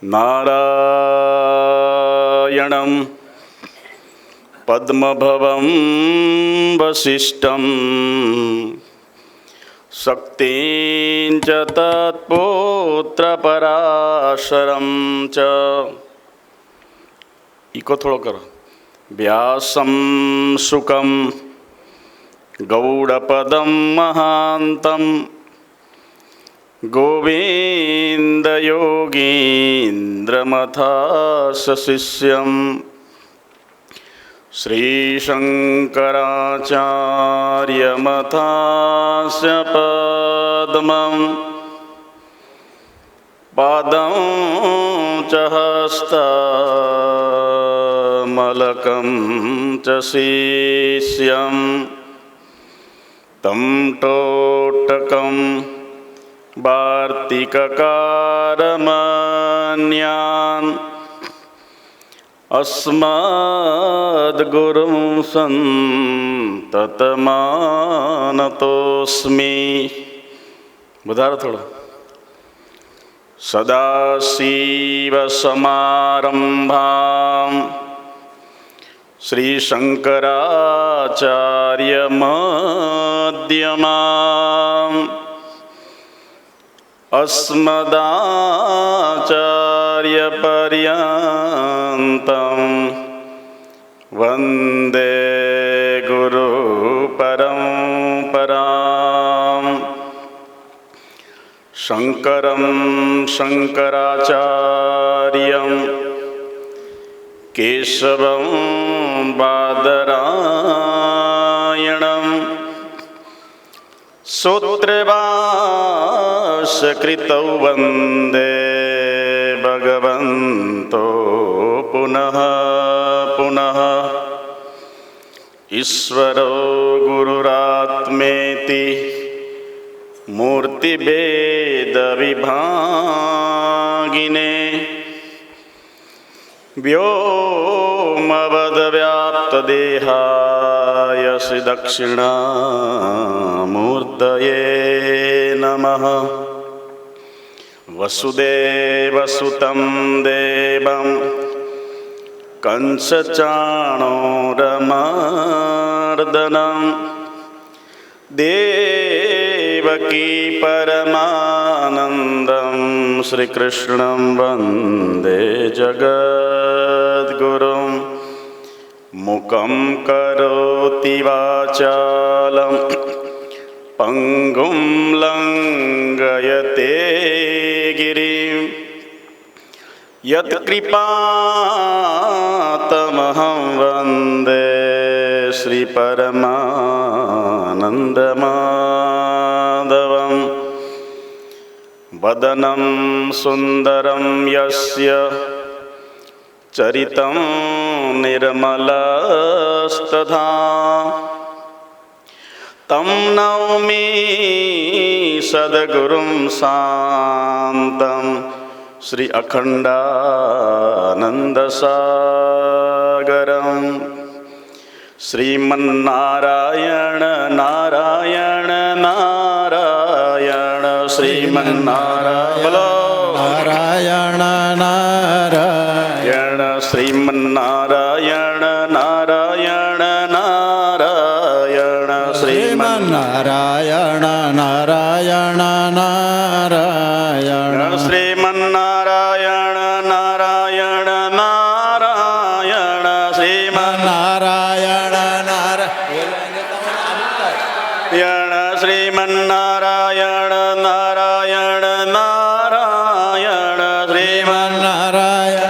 नारायणं पद्मभवं वसिष्ठं शक्तिं च तत्पुत्रपराशरं च। इको थोड़ो करो। व्यासं शुकं गौड़पदं महान्तं गोविन्दयोगीन्द्रमथास शिष्यं श्रीशङ्कराचार्यमथास्य पद्मं पादं च हस्तमलकं च शिष्यं तं टोटकं वार्तिककारमन्यान् अस्मद्गुरुं सन्ततमानतोऽस्मि। बुधारो थोड़ा। सदाशिवसमारम्भां श्रीशङ्कराचार्यमध्यमाम् अस्मदाचार्यपर्यन्तं वन्दे गुरुपरम्परां। शङ्करं शङ्कराचार्यं केशवं बादरायणं सूत्रभाष्यकृतौ वन्दे भगवन्तो पुनः पुनः। ईश्वरो गुरुरात्मेति मूर्तिभेदविभागिने व्योमवद्व्याप्तदेहाय श्री दक्षिणामूर्तये नमः। वसुदेवसुतं देवं कंसचाणूरमर्दनं देवकी परमानन्दं श्रीकृष्णं वन्दे जगद्गुरुं। मुखं करोति वाचालं पंगुं लंघयते गिरिं यत्कृपातमहं वन्दे श्रीपरमानन्दमाधवं। वदनं सुन्दरं यस्य चरितं निर्मलस्तथा तं नौमि सद्गुरुं शान्तं श्री अखण्डानन्दसागरं। श्रीमन्नारायण नारायण नारायण श्रीमन्नारायण बोलो नारायण नारायण श्रीमन्नारायण नारायण नारायण श्रीमन्नारायण नारायण नारायण श्रीमन्नारायण नारायण नारायण श्रीमन्नारायण नारायण श्रीमन्नारायण नारायण नारायण श्रीमन्नारायण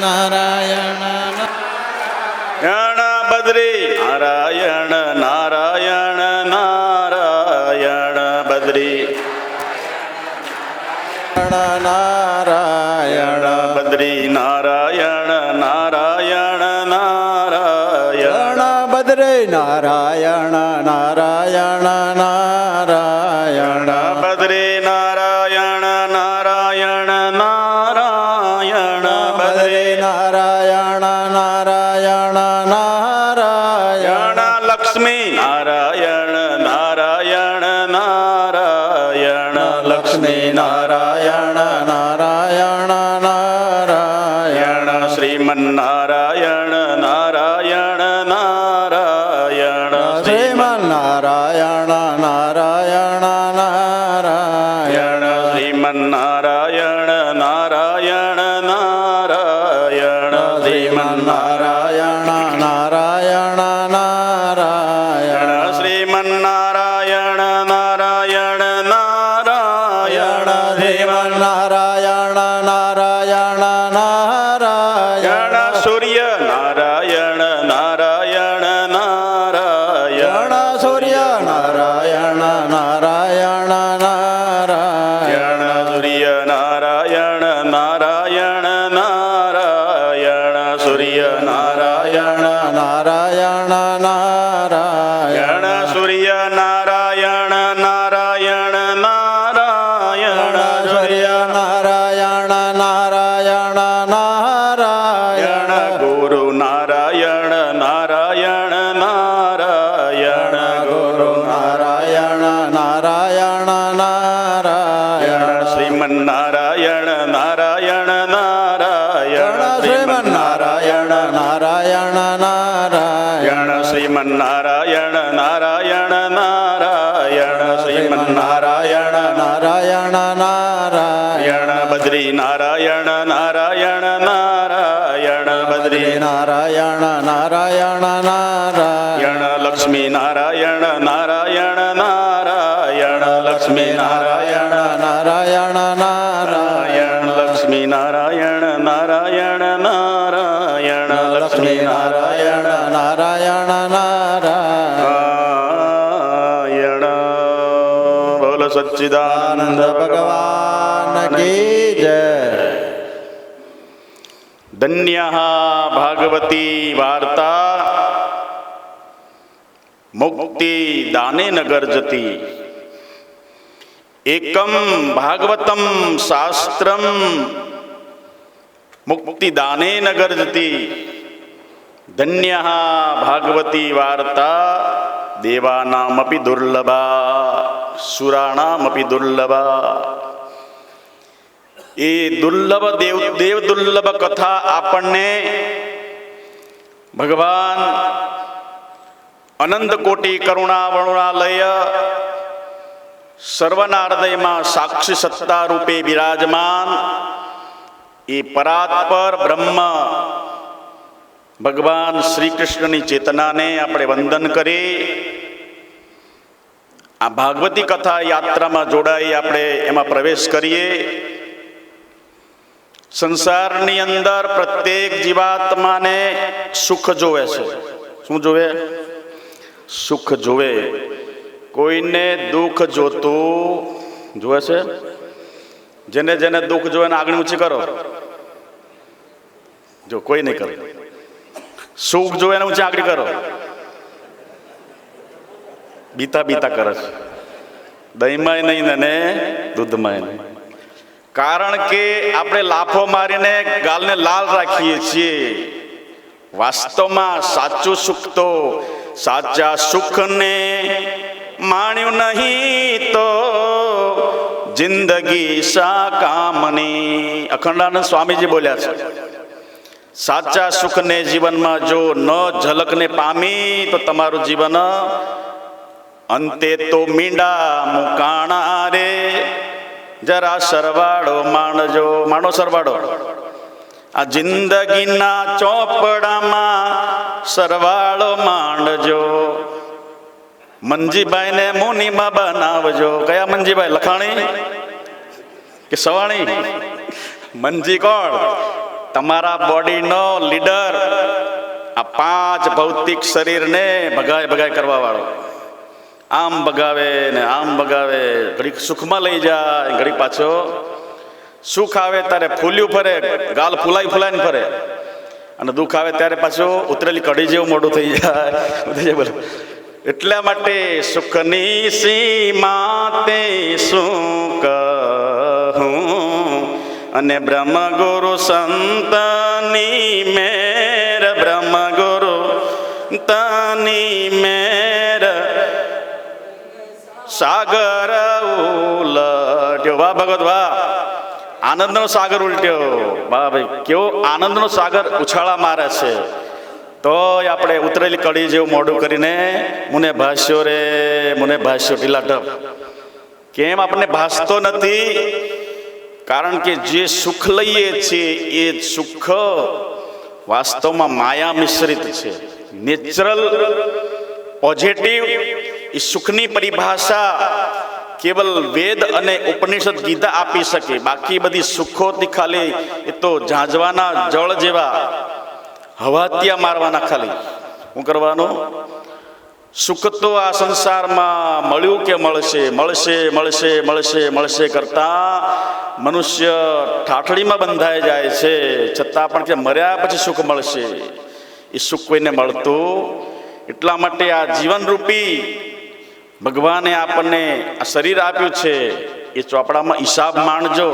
नारायण बद्री नारायण नारायण नारायण बद्री नारायण बद्री नारायण नारायण नारायण बद्री नारायण नारायण नारायण बद्री नारायण नारायण नारायण बद्री नारायण नारायण नारायण लक्ष्मी नारायण नारायण नारायण लक्ष्मी नारायण नारायण नारायण નારાયણ નારાયણ શ્રીમન્નારાયણ નારાયણ નારાયણ શ્રીમન્નારાયણ નારાયણ નારાયણ શ્રીમન્નારાયણ નારાયણ નારાયણ શ્રીમન્નારાયણ નારાયણ નારાયણ સૂર્ય નારાયણ નારાયણ નારાયણ સૂર્ય નારાયણ નારાયણ નારાયણ સૂર્ય નારાયણ નારાયણ નારાયણ સૂર્ય નારાયણ નારાયણ નારાયણ સૂર્ય નારાયણ નારાયણ નારાયણ સૂર્ય નારાયણ નારાયણ નારાયણ ગુરુ નારાયણ નારાયણ નારાયણ ગુરુ નારાયણ નારાયણ નારાયણ શ્રીમન્નારાયણ નારાયણ નારાયણ શ્રીમન્નારાયણ નારાયણ નારાયણ શ્રીમન્નારાયણ નારાયણ નારાયણ શ્રીમન્નારાયણ નારાયણ નારાયણ બદ્રી નારાયણ નારાયણ નારાયણ બદ્રી નારાયણ નારાયણ નારાયણ લક્ષ્મી નારાયણ નારાયણ નારાયણ લક્ષ્મી નારાયણ નારાયણ નારાયણ લક્ષ્મી નારાયણ નારાયણ નારાયણ લક્ષ્મી નારાયણ નારાયણ નારાયણ બોલો સચ્ચિદાનંદ ભગવાન કી જય ધન્ય ભાગવતી વાર્તા મુક્તિ દાને નગરજતી એકમ ભાગવતમ શાસ્ત્રમ મુક્તિ દાને નગરજતી ધન્ય ભાગવતી વાર્તા દેવાનામપી દુર્લભા સુરાણામપી દુર્લભા એ દુર્લભ દેવ દુર્લભ કથા આપણને ભગવાન અનંત કોટી કરુણા વરુણાલય સર્વના હૃદયમાં સાક્ષી સત્તા રૂપે બિરાજમાન એ પરાત્પર બ્રહ્મ ભગવાન શ્રી કૃષ્ણની ચેતનાને આપણે વંદન કરી આ ભાગવતી કથા યાત્રામાં જોડાઈ આપણે એમાં પ્રવેશ કરીએ. સંસારની અંદર પ્રત્યેક જીવાત્માને સુખ જોવે છે. શું જોવે? સુખ જોવે. કોઈને દુઃખ જોતું જોવે છે? જેને જેને દુઃખ જોવે ને આગળ ઊંચી કરો. જો કોઈ નહીં કરે. સુખ જોવે ને ઊંચી આગળ કરો. બીતા બીતા કરે છે. દહીંમાંય નહીં ને દૂધમાંય નહીં. કારણ કે આપણે લાફો મારીને ગાલને લાલ રાખીએ છીએ. વાસ્તવમાં સાચું સુખ તો સાચા સુખને માણ્યું નહીં તો જિંદગી શા કામની. અખંડાનંદ સ્વામીજી બોલ્યા છે, સાચા સુખને જીવનમાં જો ન ઝલકને પામી તો તમારું જીવન અંતે તો મીંડા મુકાણા રે. જરા સરવાળો માણજો. માણો સરવાળો. આ જિંદગીના ચોપડામાં સરવાળો માંડજો. મંજીભાઈને મુનિમાં બનાવજો. કયા મંજીભાઈ? લખાણી કે સવાણી? મંજી કોણ? તમારા બોડીનો લીડર. આ 5 ભૌતિક શરીરને ભગાય ભગાય કરવા વાળો. આમ ભગાવે ને આમ ભગાવે. ઘડીક સુખમાં લઈ જાય, ઘડીક પાછો સુખ આવે ત્યારે ફૂલ્યું ફરે, ગાલ ફૂલાઈ ફૂલાઈને ફરે, અને દુઃખ આવે ત્યારે પાછું ઉતરેલી કઢી જેવું મોઢું થઈ જાય. બોલો. એટલા માટે સુખની સીમા તે શું કહું, અને બ્રહ્મ ગુરુ સંતની મેર, બ્રહ્મ ગુરુ તની મેર સાગર ઉલટ્યો. વાહ ભગવત વાહ. આનંદનો સાગર ઉલટ્યો. વાહ ભાઈ, કેવો આનંદનો સાગર ઉછાળા મારે છે. તોય આપણે ઉતરેલી કડી જેવું મોઢું કરીને મને ભાષ્યો રે મને ભાષ્યો ઢીલાઢબ. કેમ આપણને ભાસતો નથી? કારણ કે જે સુખ લઈએ છીએ એ સુખ વાસ્તવમાં માયા મિશ્રિત છે. નેચરલ પોઝિટિવ એ સુખની પરિભાષા કેવલ વેદ અને ઉપનિષદ ગીતા આપી શકે. બાકી બધી સુખોથી ખાલી એ તો ઝાંઝવાના જળ જેવા, હવાતિયા મારવાના. ખાલી શું કરવાનું? સુખ તો આ સંસારમાં મળ્યું કે મળશે મળશે મળશે મળશે મળશે કરતા મનુષ્ય ઠાઠડીમાં બંધાઈ જાય છે. છતાં પણ કે મર્યા પછી સુખ મળશે, એ સુખ કોઈને મળતું. એટલા માટે આ જીવનરૂપી ભગવાને આપણને આ શરીર આપ્યું છે, એ ચોપડામાં હિસાબ માંડજો.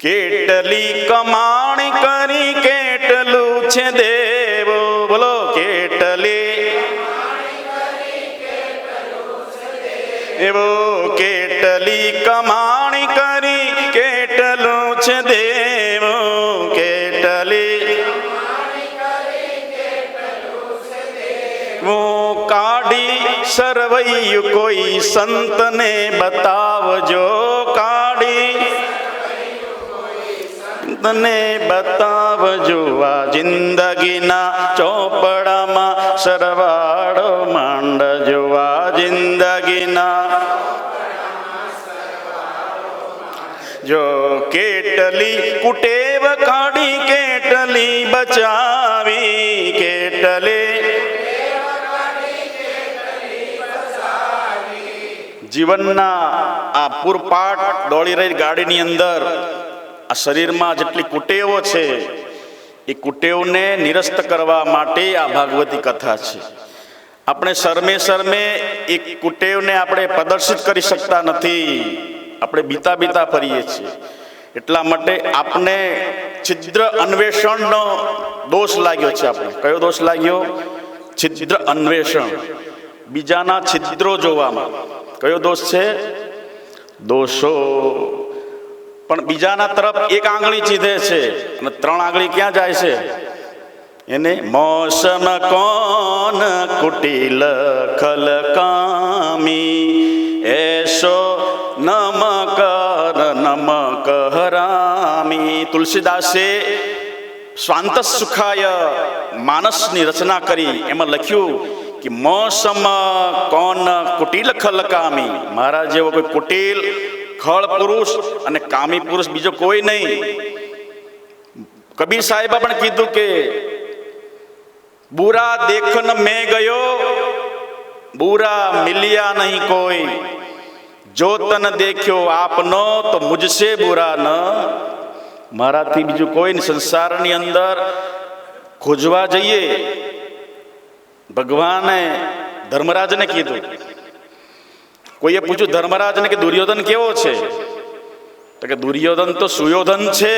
કેટલી કમાણી કરી કેટલું છે દેવો, બોલો કેટલી એવો, કેટલી કમાણી કરી કેટલું છે દેવો, કેટલી કાઢી સરવૈયું કોઈ સંતને બતાવજો, કાઢી સંતને બતાવજો. આ જિંદગીના ચોપડામાં સરવાળો માંડજો, આ જિંદગીના જો. કેટલી કુટેવ કાઢી કેટલી બચાવી, કેટલી જીવનના આ પૂરપાટ દોડી રહી ગાડીની અંદર આ શરીરમાં જેટલી કુટેવો છે એ કુટેવને નિરસ્ત કરવા માટે આ ભાગવતી કથા છે. આપણે શરમે શરમે એક કુટેવને આપણે પ્રદર્શિત કરી શકતા નથી, આપણે બીતા બીતા ફરીએ છીએ. એટલા માટે આપણે છિદ્ર અન્વેષણનો દોષ લાગ્યો છે. આપણે કયો દોષ લાગ્યો? છિદ્ર અન્વેષણ, બીજાના છિદ્રો જોવામાં. કયો દોષ છે? દોષો. પણ બીજાના તરફ એક આંગળી ચીધે છે અને 3 આંગળી ક્યાં જાય છે? એને મોસમ કોન કુટિલ ખલકામી, એસો નમકર નમક હરામી. તુલસીદાસે સ્વાંત સુખાય માનસની રચના કરી. એમાં લખ્યું કે મોસમ કોન કુટિલ ખલકામી, મારા જેવો કોઈ કુટિલ ખળ પુરુષ અને કામી પુરુષ બીજો કોઈ નહીં. કબીર સાહેબે પણ કીધું કે બુરા દેખન મેં ગયો, બુરા મિલ્યા નહીં કોઈ, જો તન દેખ્યો આપનો તો મુજસે બુરા ન. મારાથી બીજું કોઈ નહીં. સંસારની અંદર ખોજવા જઈએ. ભગવાને ધર્મરાજને કીધું, કોઈએ પૂછ્યું ધર્મરાજને કે દુર્યોધન કેવો છે? તો કે દુર્યોધન તો સુયોધન છે,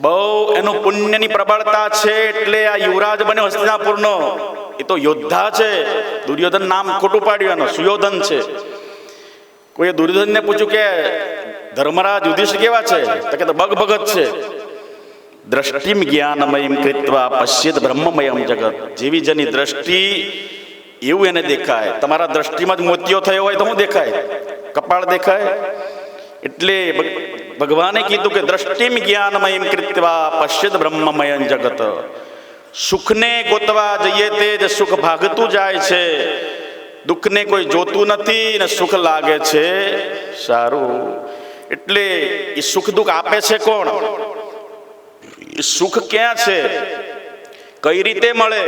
બહુ એનું પુણ્યની પ્રબળતા છે એટલે આ યુવરાજ બન્યો હસ્તિનાપુરનો. એ તો યોદ્ધા છે. દુર્યોધન નામ ખોટું પાડ્યું, એનો સુયોધન છે. કોઈએ દુર્યોધનને પૂછ્યું કે ધર્મરાજ યુધિષ્ઠિર કેવા છે? તો કે બગ ભગત છે. દ્રષ્ટિમ જ્ઞાનમયમ કૃત્વા પશ્યેત બ્રહ્મમયમ જગત. જેવી જેની દ્રષ્ટિ એવું એને દેખાય. તમારા દ્રષ્ટિમાં જ મોતિયો થયો હોય તો શું દેખાય? કપાળ દેખાય. એટલે ભગવાને કીધું કે દ્રષ્ટિમ જ્ઞાનમયમ કૃત્વા પશ્યેત બ્રહ્મમયમ જગત. સુખને ગોતવા જઈએ તે જ સુખ ભાગતું જાય છે, દુઃખને કોઈ જોતું નથી ને સુખ લાગે છે સારું. એટલે એ સુખ દુઃખ આપે છે કોણ? સુખ ક્યાં છે? કઈ રીતે મળે?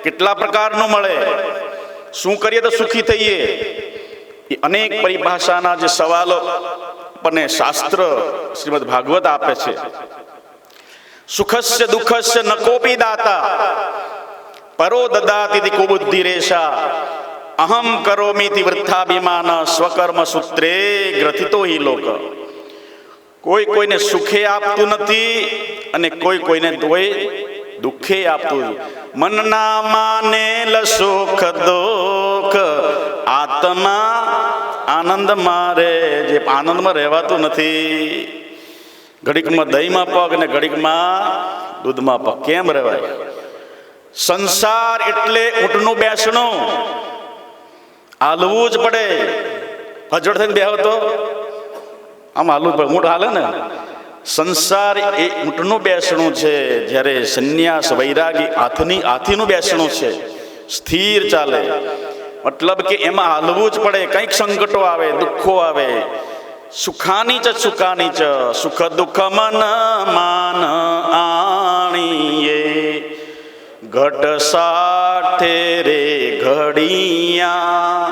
કેટલા પ્રકારનું મળે? શું કરીએ તો સુખી થઈએ? એ અનેક પરિભાષાના જે સવાલો આપણને શાસ્ત્ર શ્રીમદ ભાગવત આપે છે. સુખસ્ય દુઃખસ્ય ન કોપી દાતા, પરો દદાતિ કો બુદ્ધિ રેશા, અહમ કરોમિતિ વૃથાભિમાન, સ્વકર્મ સૂત્રે ગ્રથિતો હિ લોક. કોઈ કોઈને સુખે આપતું નથી અને કોઈ કોઈને દુઃખે આપતું. મનના માનેલ સુખ દુઃખ, આત્મા આનંદ મારે. જે આનંદમાં રહેવાતું નથી. ઘડીકમાં દહીંમાં પગ ને ઘડીકમાં દૂધમાં પગ. કેમ રહેવાય? સંસાર એટલે ઊંટનું બેસણું, હાલવું જ પડે. હજોડ થઈને બેહો તો આમ હાલવું જ પડે, ઊંટ હાલે ને. સંસાર એ ઊંટનું બેસણું છે, જ્યારે સંન્યાસ વૈરાગી હાથીનું બેસણું છે, સ્થિર ચાલે. મતલબ કે એમાં હાલવું જ પડે. કંઈક સંકટો આવે, દુઃખો આવે. સુખાની ચ સુખાની ચ સુખ દુઃખ મન માન આણીએ, ઘટ સાથે રે ઘડિયા,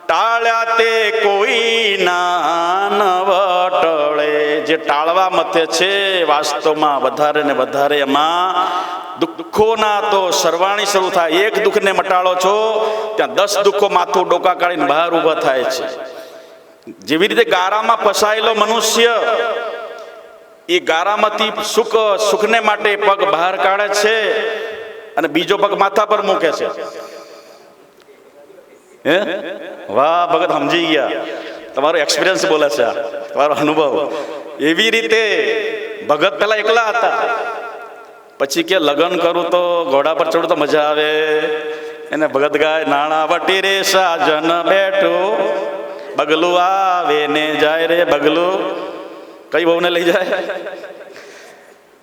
ટાળ્યા તે કોઈ ના નવટળે. જે ટાળવા મથે છે વાસ્તવમાં વધારે ને વધારે એમાં દુઃખોના તો સરવાણી શરૂ થાય. એક દુઃખને મટાડો છો ત્યાં 10 દુઃખો માથું ડોકા કાઢીને બહાર ઊભા થાય છે. જેવી રીતે ગારામાં ફસાયેલો મનુષ્ય એ ગારામાંથી સુખને માટે પગ બહાર કાઢે છે અને બીજો પગ માથા પર મૂકે છે. હે વાહ ભગત, સમજી ગયા. તમારો એક્સપિરિયન્સ બોલે છે, તમારો અનુભવ. એવી રીતે ભગત પેલા એકલા હતા, પછી કે લગ્ન કરું તો ઘોડા પર ચડું તો મજા આવે. એને ભગત ગાય, નાણા વટી રે સાજન બેઠું, બગલું આવે ને જાય રે બગલું. કઈ બહુને લઈ જાય?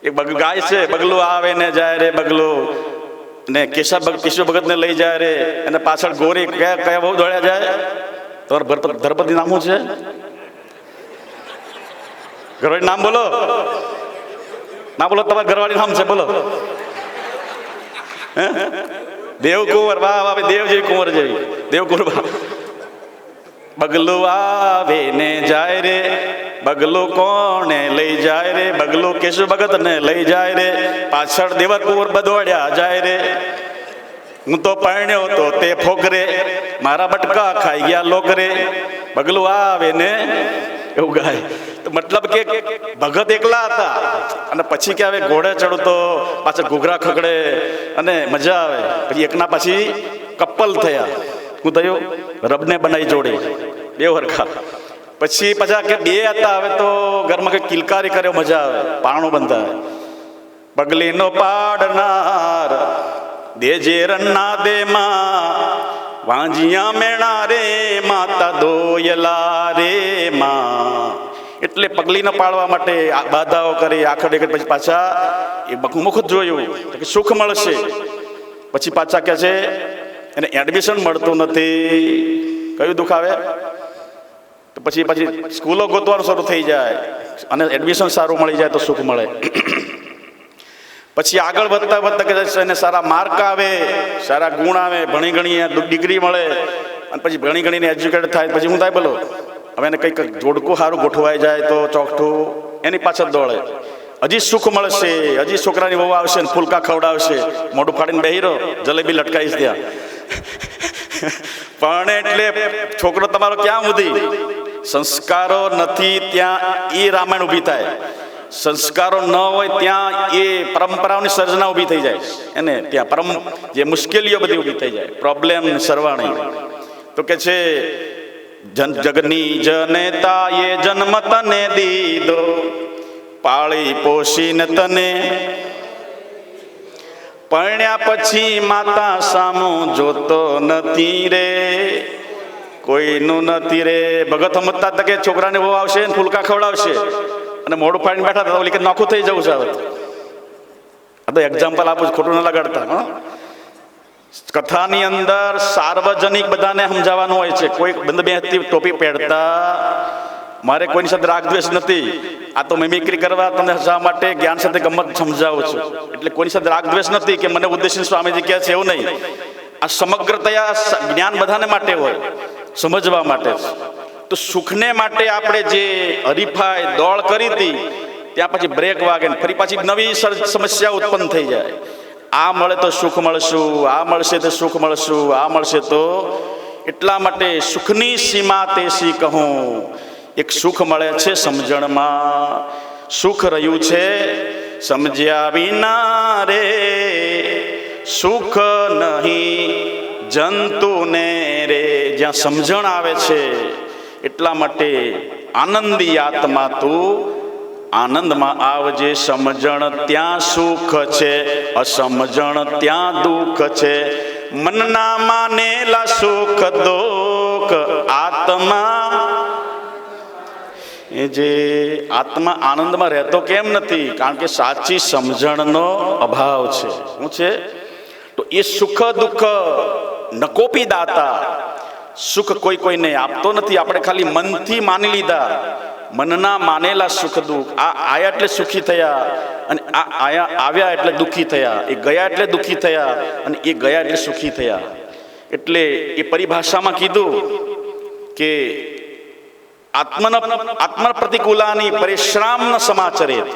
એક ગાય છે, બગલું આવે ને જાય રે બગલું. ને કેશવ ભગત ને લઈ જાય રે, અને પાછળ ગોરી કયા બહુ દોડ્યા જાય. તમારું ધરપતિ નામ શું છે? ઘરવાળી નામ બોલો, ના બોલો. તમારા ઘરવાળી નામ છે, બોલો. દેવકુંવર. વાહ વાહ, દેવ જેવી કુંવર જેવી, દેવકુંવર. બગલું આવે ને જાય રે બગલું, કોને લઈ જાય રે બગલું? કેશવ ભગત ને લઈ જાય રે, પાછળ દેવકુંવર બદોડ્યા જાય રે. હું તો પરણ્યો તો તે ફોકરે, મારા બટકા ખાઈ ગયા લોકરે. બગલું આવે ને એવું ગાય. તો મતલબ કે ભગત એકલા હતા, અને પછી કે હવે ઘોડે ચડું તો પાછળ ઘૂઘરા ખકડે અને મજા આવે. પછી એકના પછી કપલ થયા. શું થયું? રબને બનાવી જોડી, બે હરખા. પછી કે બે હતા, હવે તો ઘરમાં કઈ કિલકારી કર્યો, મજા આવે, પારણું બંધાય. પગલીનો પાડનાર દેજે રન્ના દે માં, વાંજિયા મેણા રે માતા દોયલા રે માં. એટલે પગલીને પાડવા માટે બાધાઓ કરી, આખડે પછી પાછા એ મુખ જોયું કે સુખ મળશે. પછી પાછા કે છે એને એડમિશન મળતું નથી. કયું દુઃખ આવે? તો પછી સ્કૂલો ગોતવાનું શરૂ થઈ જાય, અને એડમિશન સારું મળી જાય તો સુખ મળે. પછી આગળ વધતા કે એને સારા માર્ક આવે, સારા ગુણ આવે, ભણી ગણી ડિગ્રી મળે, અને પછી ભણી ગણીને એજ્યુકેટ થાય. પછી હું થાય બોલો, હવે એને કંઈક જોડકું સારું ગોઠવાઈ જાય તો ચોકઠું, એની પાછળ દોડે. હજી સુખ મળશે, હજી છોકરાની વહુ આવશે ને ફૂલકા ખવડાવશે, મોઢું ફાડીને બેહી રહો, જલેબી લટકાઈશ ત્યાં. પણ એટલે છોકરો તમારો ક્યાં સુધી? સંસ્કારો નથી ત્યાં એ રામાયણ ઊભી થાય. સંસ્કારો ન હોય ત્યાં એ પરંપરાઓની સર્જના ઊભી થઈ જાય. એને ત્યાં જે મુશ્કેલીઓ બધી ઊભી થઈ જાય, પ્રોબ્લેમ સરવાણી. તો કે છે જગની જનેતા એ જન્મ તને દીધો, પાળી પોષીને તને, પરણ્યા પછી માતા સામું જોતો નથી રે, કોઈનું નથી રે. ભગત સમજતા હતા કે છોકરાને બહુ આવશે ને ફૂલકા ખવડાવશે, અને મોઢું ફાડીને બેઠા હતા. ઓલી કે નોખું થઈ જવું છે. હવે આ તો એક્ઝામ્પલ આપું છું, ખોટું ન લગાડતા. કથાની અંદર સાર્વજનિક બધાને સમજાવવાનું હોય છે. કોઈ બંધ બે ટોપી પહેરતા, મારે કોઈની સાથે રાગ દ્વેષ નથી. આ તો મિમિક્રી કરવા, તમને હસવા માટે, જ્ઞાન સાથે ગમત સમજાવું છું. એટલે કોઈની સાથે રાગ દ્વેષ નથી કે મને ઉદ્દેશીને સ્વામીજી કહે છે, એવું નહીં. આ સમગ્રતયા જ્ઞાન બધાને માટે હોય, સમજવા માટે. તો સુખને માટે આપણે જે હરીફાઈ દોડ કરી હતી, ત્યાં પછી બ્રેક વાગે ને ફરી પાછી નવી સમસ્યા ઉત્પન્ન થઈ જાય. આ મળે તો સુખ મળશું, આ મળશે તો સુખ મળશું, આ મળશે તો. એટલા માટે સુખની સીમા તેસી કહું, એક સુખ મળે છે સમજણમાં. સુખ રહ્યું છે સમજ્યા વિના રે, સુખ નહીં જંતુને રે. જ્યાં સમજણ આવે છે, એટલા માટે આનંદી આત્મા તું આનંદમાં આવજે, સમજણ ત્યાં સુખ છે, અસમજણ ત્યાં દુઃખ છે. મનના માનેલા સુખ દુઃખ આત્મા, એ જે આત્મા આનંદમાં રહેતો કેમ નથી? કારણ કે સાચી સમજણનો અભાવ છે. શું છે? તો એ સુખ દુઃખ નકોપી દાતા, સુખ કોઈ કોઈને આપતો નથી. આપણે ખાલી મનથી માની લીધા, મનના માનેલા સુખ દુઃખ. આ આયા એટલે સુખી થયા, અને આ આયા આવ્યા એટલે દુઃખી થયા, એ ગયા એટલે દુઃખી થયા, અને એ ગયા એટલે સુખી થયા. એટલે એ પરિભાષામાં કીધું કે આત્મન પ્રતિકૂલાની પરિશ્રામ ન સમાચરેત.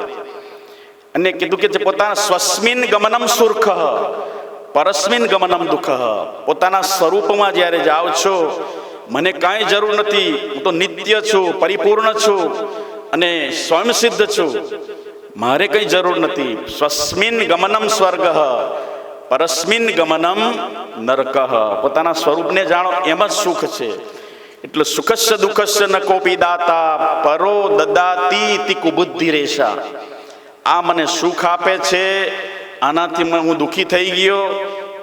અને કીધું કે જે પોતાના સ્વસ્મિન ગમનમ સુર્ખ પરસ્મિન ગમનમ દુઃખ. પોતાના સ્વરૂપમાં જ્યારે જાઓ છો, મને કાંઈ જરૂર નથી, હું તો નિત્ય છું, પરિપૂર્ણ છું અને સ્વયંસિદ્ધ છું, મારે કંઈ જરૂર નથી. સ્વસ્મિન ગમનમ સ્વર્ગ પરસ્મિન ગમનમ નરક. પોતાના સ્વરૂપને જાણો, એમાં સુખ છે. એટલે સુખસ્ય દુઃખસ્ય ન કોપી દાતા પરો દદાતી કુબુદ્ધિ રેશા. આ મને સુખ આપે છે, આનાથી હું દુઃખી થઈ ગયો,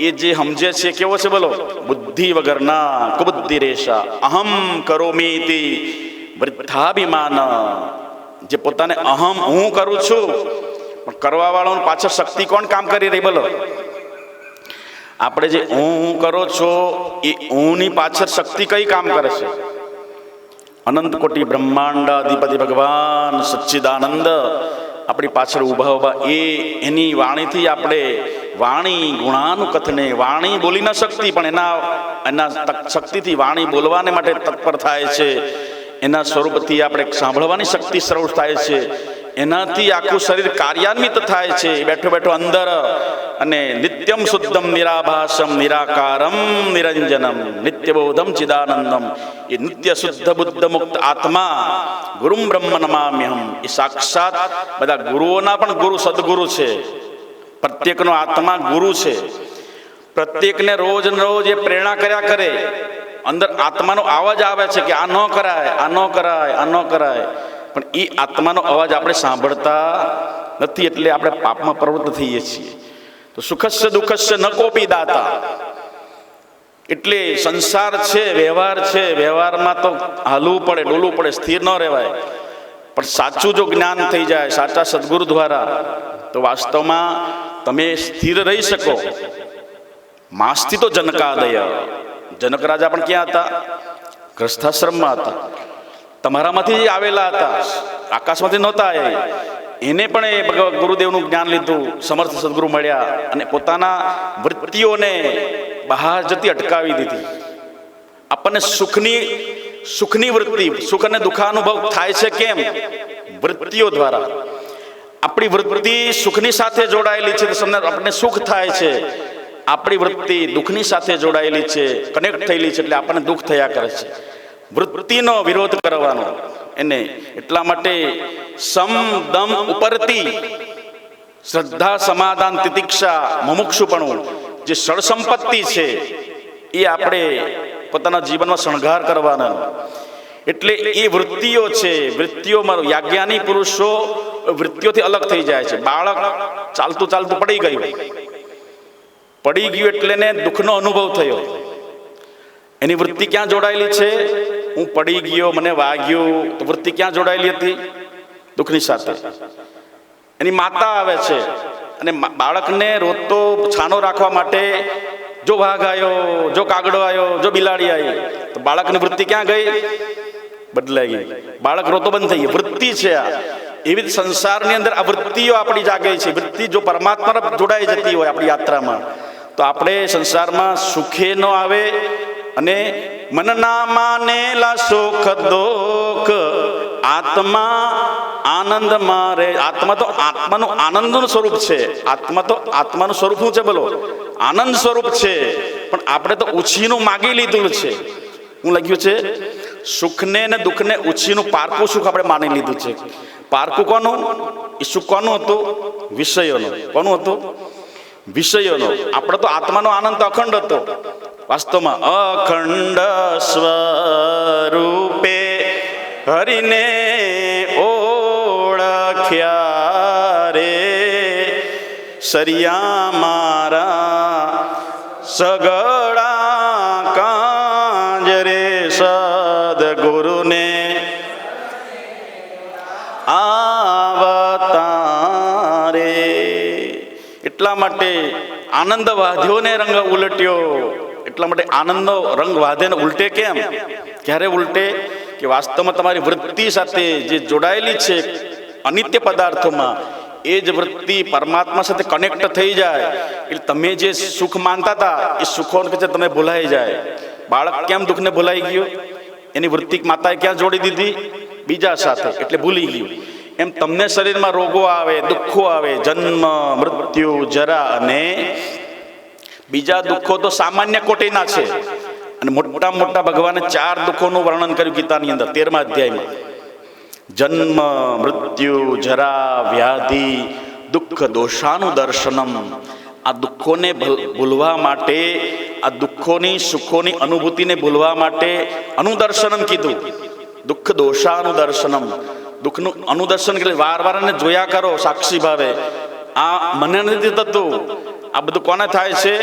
એ જે સમજે છે કેવો છે બોલો? બુદ્ધિ વગરના, કુબુદ્ધિ રેશા. અહમ કરોમીતિ વૃદ્ધાભિમાન. જે પોતાને અહમ હું કરું છું, પણ કરવા વાળો પાછળ શક્તિ કોણ કામ કરી રહી બોલો? આપણે જે હું કરો છો, એ ઊંની પાછળ શક્તિ કઈ કામ કરે છે? અનંત કોટી બ્રહ્માંડ અધિપતિ ભગવાન સચ્ચિદાનંદ આપણી પાછળ ઊભા ઊભા, એની વાણીથી આપણે વાણી ગુણાનુકથને, વાણી બોલી ન શકતી, પણ એના શક્તિથી વાણી બોલવાને માટે તત્પર થાય છે. એના સ્વરૂપથી આપણે સાંભળવાની શક્તિ સરળ થાય છે. એનાથી આખું શરીર કાર્યાન્વિત થાય છે બેઠો બેઠો અંદર. અને નિત્યમ શુદ્ધમ નિરાભાસમ નિરાકારમ નિરંજનમ નિત્યબોધમ ચિદાનંદમ. એ નિત્ય શુદ્ધ બુદ્ધ મુક્ત આત્મા ગુરુમ બ્રહ્મ નમામ્યહમ. એ સાક્ષાત બધા ગુરુઓના પણ ગુરુ સદગુરુ છે. પ્રત્યેકનો આત્મા ગુરુ છે. પ્રત્યેકને રોજ રોજ એ પ્રેરણા કર્યા કરે. અંદર આત્માનો અવાજ આવે છે કે આ ન કરાય, આ ન કરાય, આ ન કરાય, પણ એ આત્માનો અવાજ આપણે સાંભળતા નથી. એટલે આપણે પાપમાં પ્રવૃત્ત થઈએ છીએ. તો સુખસ્ય દુઃખસ્ય ન કોપી દાતા. એટલે સંસાર છે, વ્યવહાર છે, વ્યવહારમાં તો હાલવું પડે, ડોલવું પડે, સ્થિર ન રહેવાય. પણ સાચું જો જ્ઞાન થઈ જાય સાચા સદગુરુ દ્વારા, તો વાસ્તવમાં તમે સ્થિર રહી શકો. માસ્તી તો જનકાદય. જનક રાજા પણ ક્યાં હતા? ગ્રસ્થાશ્રમમાં હતા. તમારામાંથી આવેલા હતા, આકાશમાંથી નહોતા આવ્યા. એને પણ એ ગુરુદેવનું જ્ઞાન લીધું, સમર્થ સદગુરુ મળ્યા, અને પોતાના વૃત્તિઓને બહાર જતી અટકાવી દીધી. આપણને સુખની વૃત્તિ, સુખ અને દુઃખાનુભવ થાય છે કેમ? વૃત્તિઓ દ્વારા. આપણી વૃત્તિ સુખની સાથે જોડાયેલી છે, તો આપણને સુખ થાય છે. આપણી વૃત્તિ દુઃખની સાથે જોડાયેલી છે, કનેક્ટ થયેલી છે, એટલે આપણને દુઃખ થયા કરે છે. વૃત્તિનો વિરોધ કરવાનો એને. એટલા માટે સમ દમ ઉપરતી શ્રદ્ધા સમાધાન તિતિક્ષા મુમુક્ષુપણું, જે સળ સંપત્તિ છે, એ આપણે પોતાના જીવનમાં શણગાર કરવાના. એટલે એ વૃત્તિઓ છે. વૃત્તિઓમાં યાજ્ઞાની પુરુષો વૃત્તિઓથી અલગ થઈ જાય છે. બાળક ચાલતું ચાલતું પડી ગયું એટલે એને દુઃખનો અનુભવ થયો. એની વૃત્તિ ક્યાં જોડાયેલી છે? હું પડી ગયો, મને વાગ્યું, તો વૃત્તિ ક્યાં જોડાયેલી હતી? દુઃખની સાથે. એની માતા આવે છે અને બાળકને રોતો છાનો રાખવા માટે જો વાઘ આવ્યો, જો કાગડો આવ્યો, જો બિલાડી આવી, તો બાળકની વૃત્તિ ક્યાં ગઈ? બદલાઈ ગઈ. બાળક રોતો બંધ થઈ ગઈ. વૃત્તિ છે આ. એવી સંસારની અંદર આ વૃત્તિઓ આપણી જાગે છે. વૃત્તિ જો પરમાત્મા જોડાઈ જતી હોય આપણી યાત્રામાં, તો આપણે સંસારમાં સુખે ન આવે. અને મનના માનેલા સુખ દુઃખ આત્મા આનંદમાં રે. આત્મા તો આત્માનું આનંદનું સ્વરૂપ છે. આત્મા તો આત્માનું સ્વરૂપ શું છે બોલો? આનંદ સ્વરૂપ છે. પણ આપણે તો ઉછીનું માગી લીધું છે. હું લખ્યું છે, સુખને ને દુઃખને ઉછીનું પારકું સુખ આપણે માની લીધું છે. પારકું કોનું? એ સુખ કોનું હતું? વિષયોનું. કોનું હતું? વિષયોનો. આપણે તો આત્માનો આનંદ તો અખંડ હતો. વાસ્તવમાં અખંડ સ્વરૂપે હરિને ઓળખે નાખ્યા રે સરિયા મારા સગડા કાંજ રે સદગુરુને આવતારે. એટલા માટે આનંદ વાધ્યો ને રંગ ઉલટ્યો. એટલા માટે આનંદનો રંગ વાધે ને ઉલટે કેમ? ક્યારે ઉલટે? કે વાસ્તવમાં તમારી વૃત્તિ સાથે જે જોડાયેલી છે અનિત્ય પદાર્થોમાં, એ જ વૃત્તિ પરમાત્મા સાથે કનેક્ટ થઈ જાય એટલે તમે જે સુખ માનતા હતા એ સુખો તમે ભૂલાઈ જાય. બાળક કેમ દુઃખને ભૂલાઈ ગયું? એની વૃત્તિ માતાએ ક્યાં જોડી દીધી? બીજા સાથે, એટલે ભૂલી ગયું. એમ તમને શરીરમાં રોગો આવે, દુઃખો આવે, જન્મ, મૃત્યુ, જરા અને બીજા દુઃખો તો સામાન્ય કોટીના છે. અને મોટા મોટા ભગવાને 4 દુઃખોનું વર્ણન કર્યું ગીતાની અંદર 13મા અધ્યાયમાં. જન્મ, મૃત્યુ, જરા, વ્યાધિ, દુઃખ દોષાનું દર્શનમ. આ દુઃખોને ભૂલવા માટે, આ દુઃખોની સુખોની અનુભૂતિને ભૂલવા માટે અનુદર્શનમ કીધું. દુઃખ દોષાનું દર્શનમ. દુઃખનું અનુદર્શન એટલે વાર વાર એને જોયા કરો સાક્ષી ભાવે. આ મને નથી થતું. આ બધું કોને થાય છે?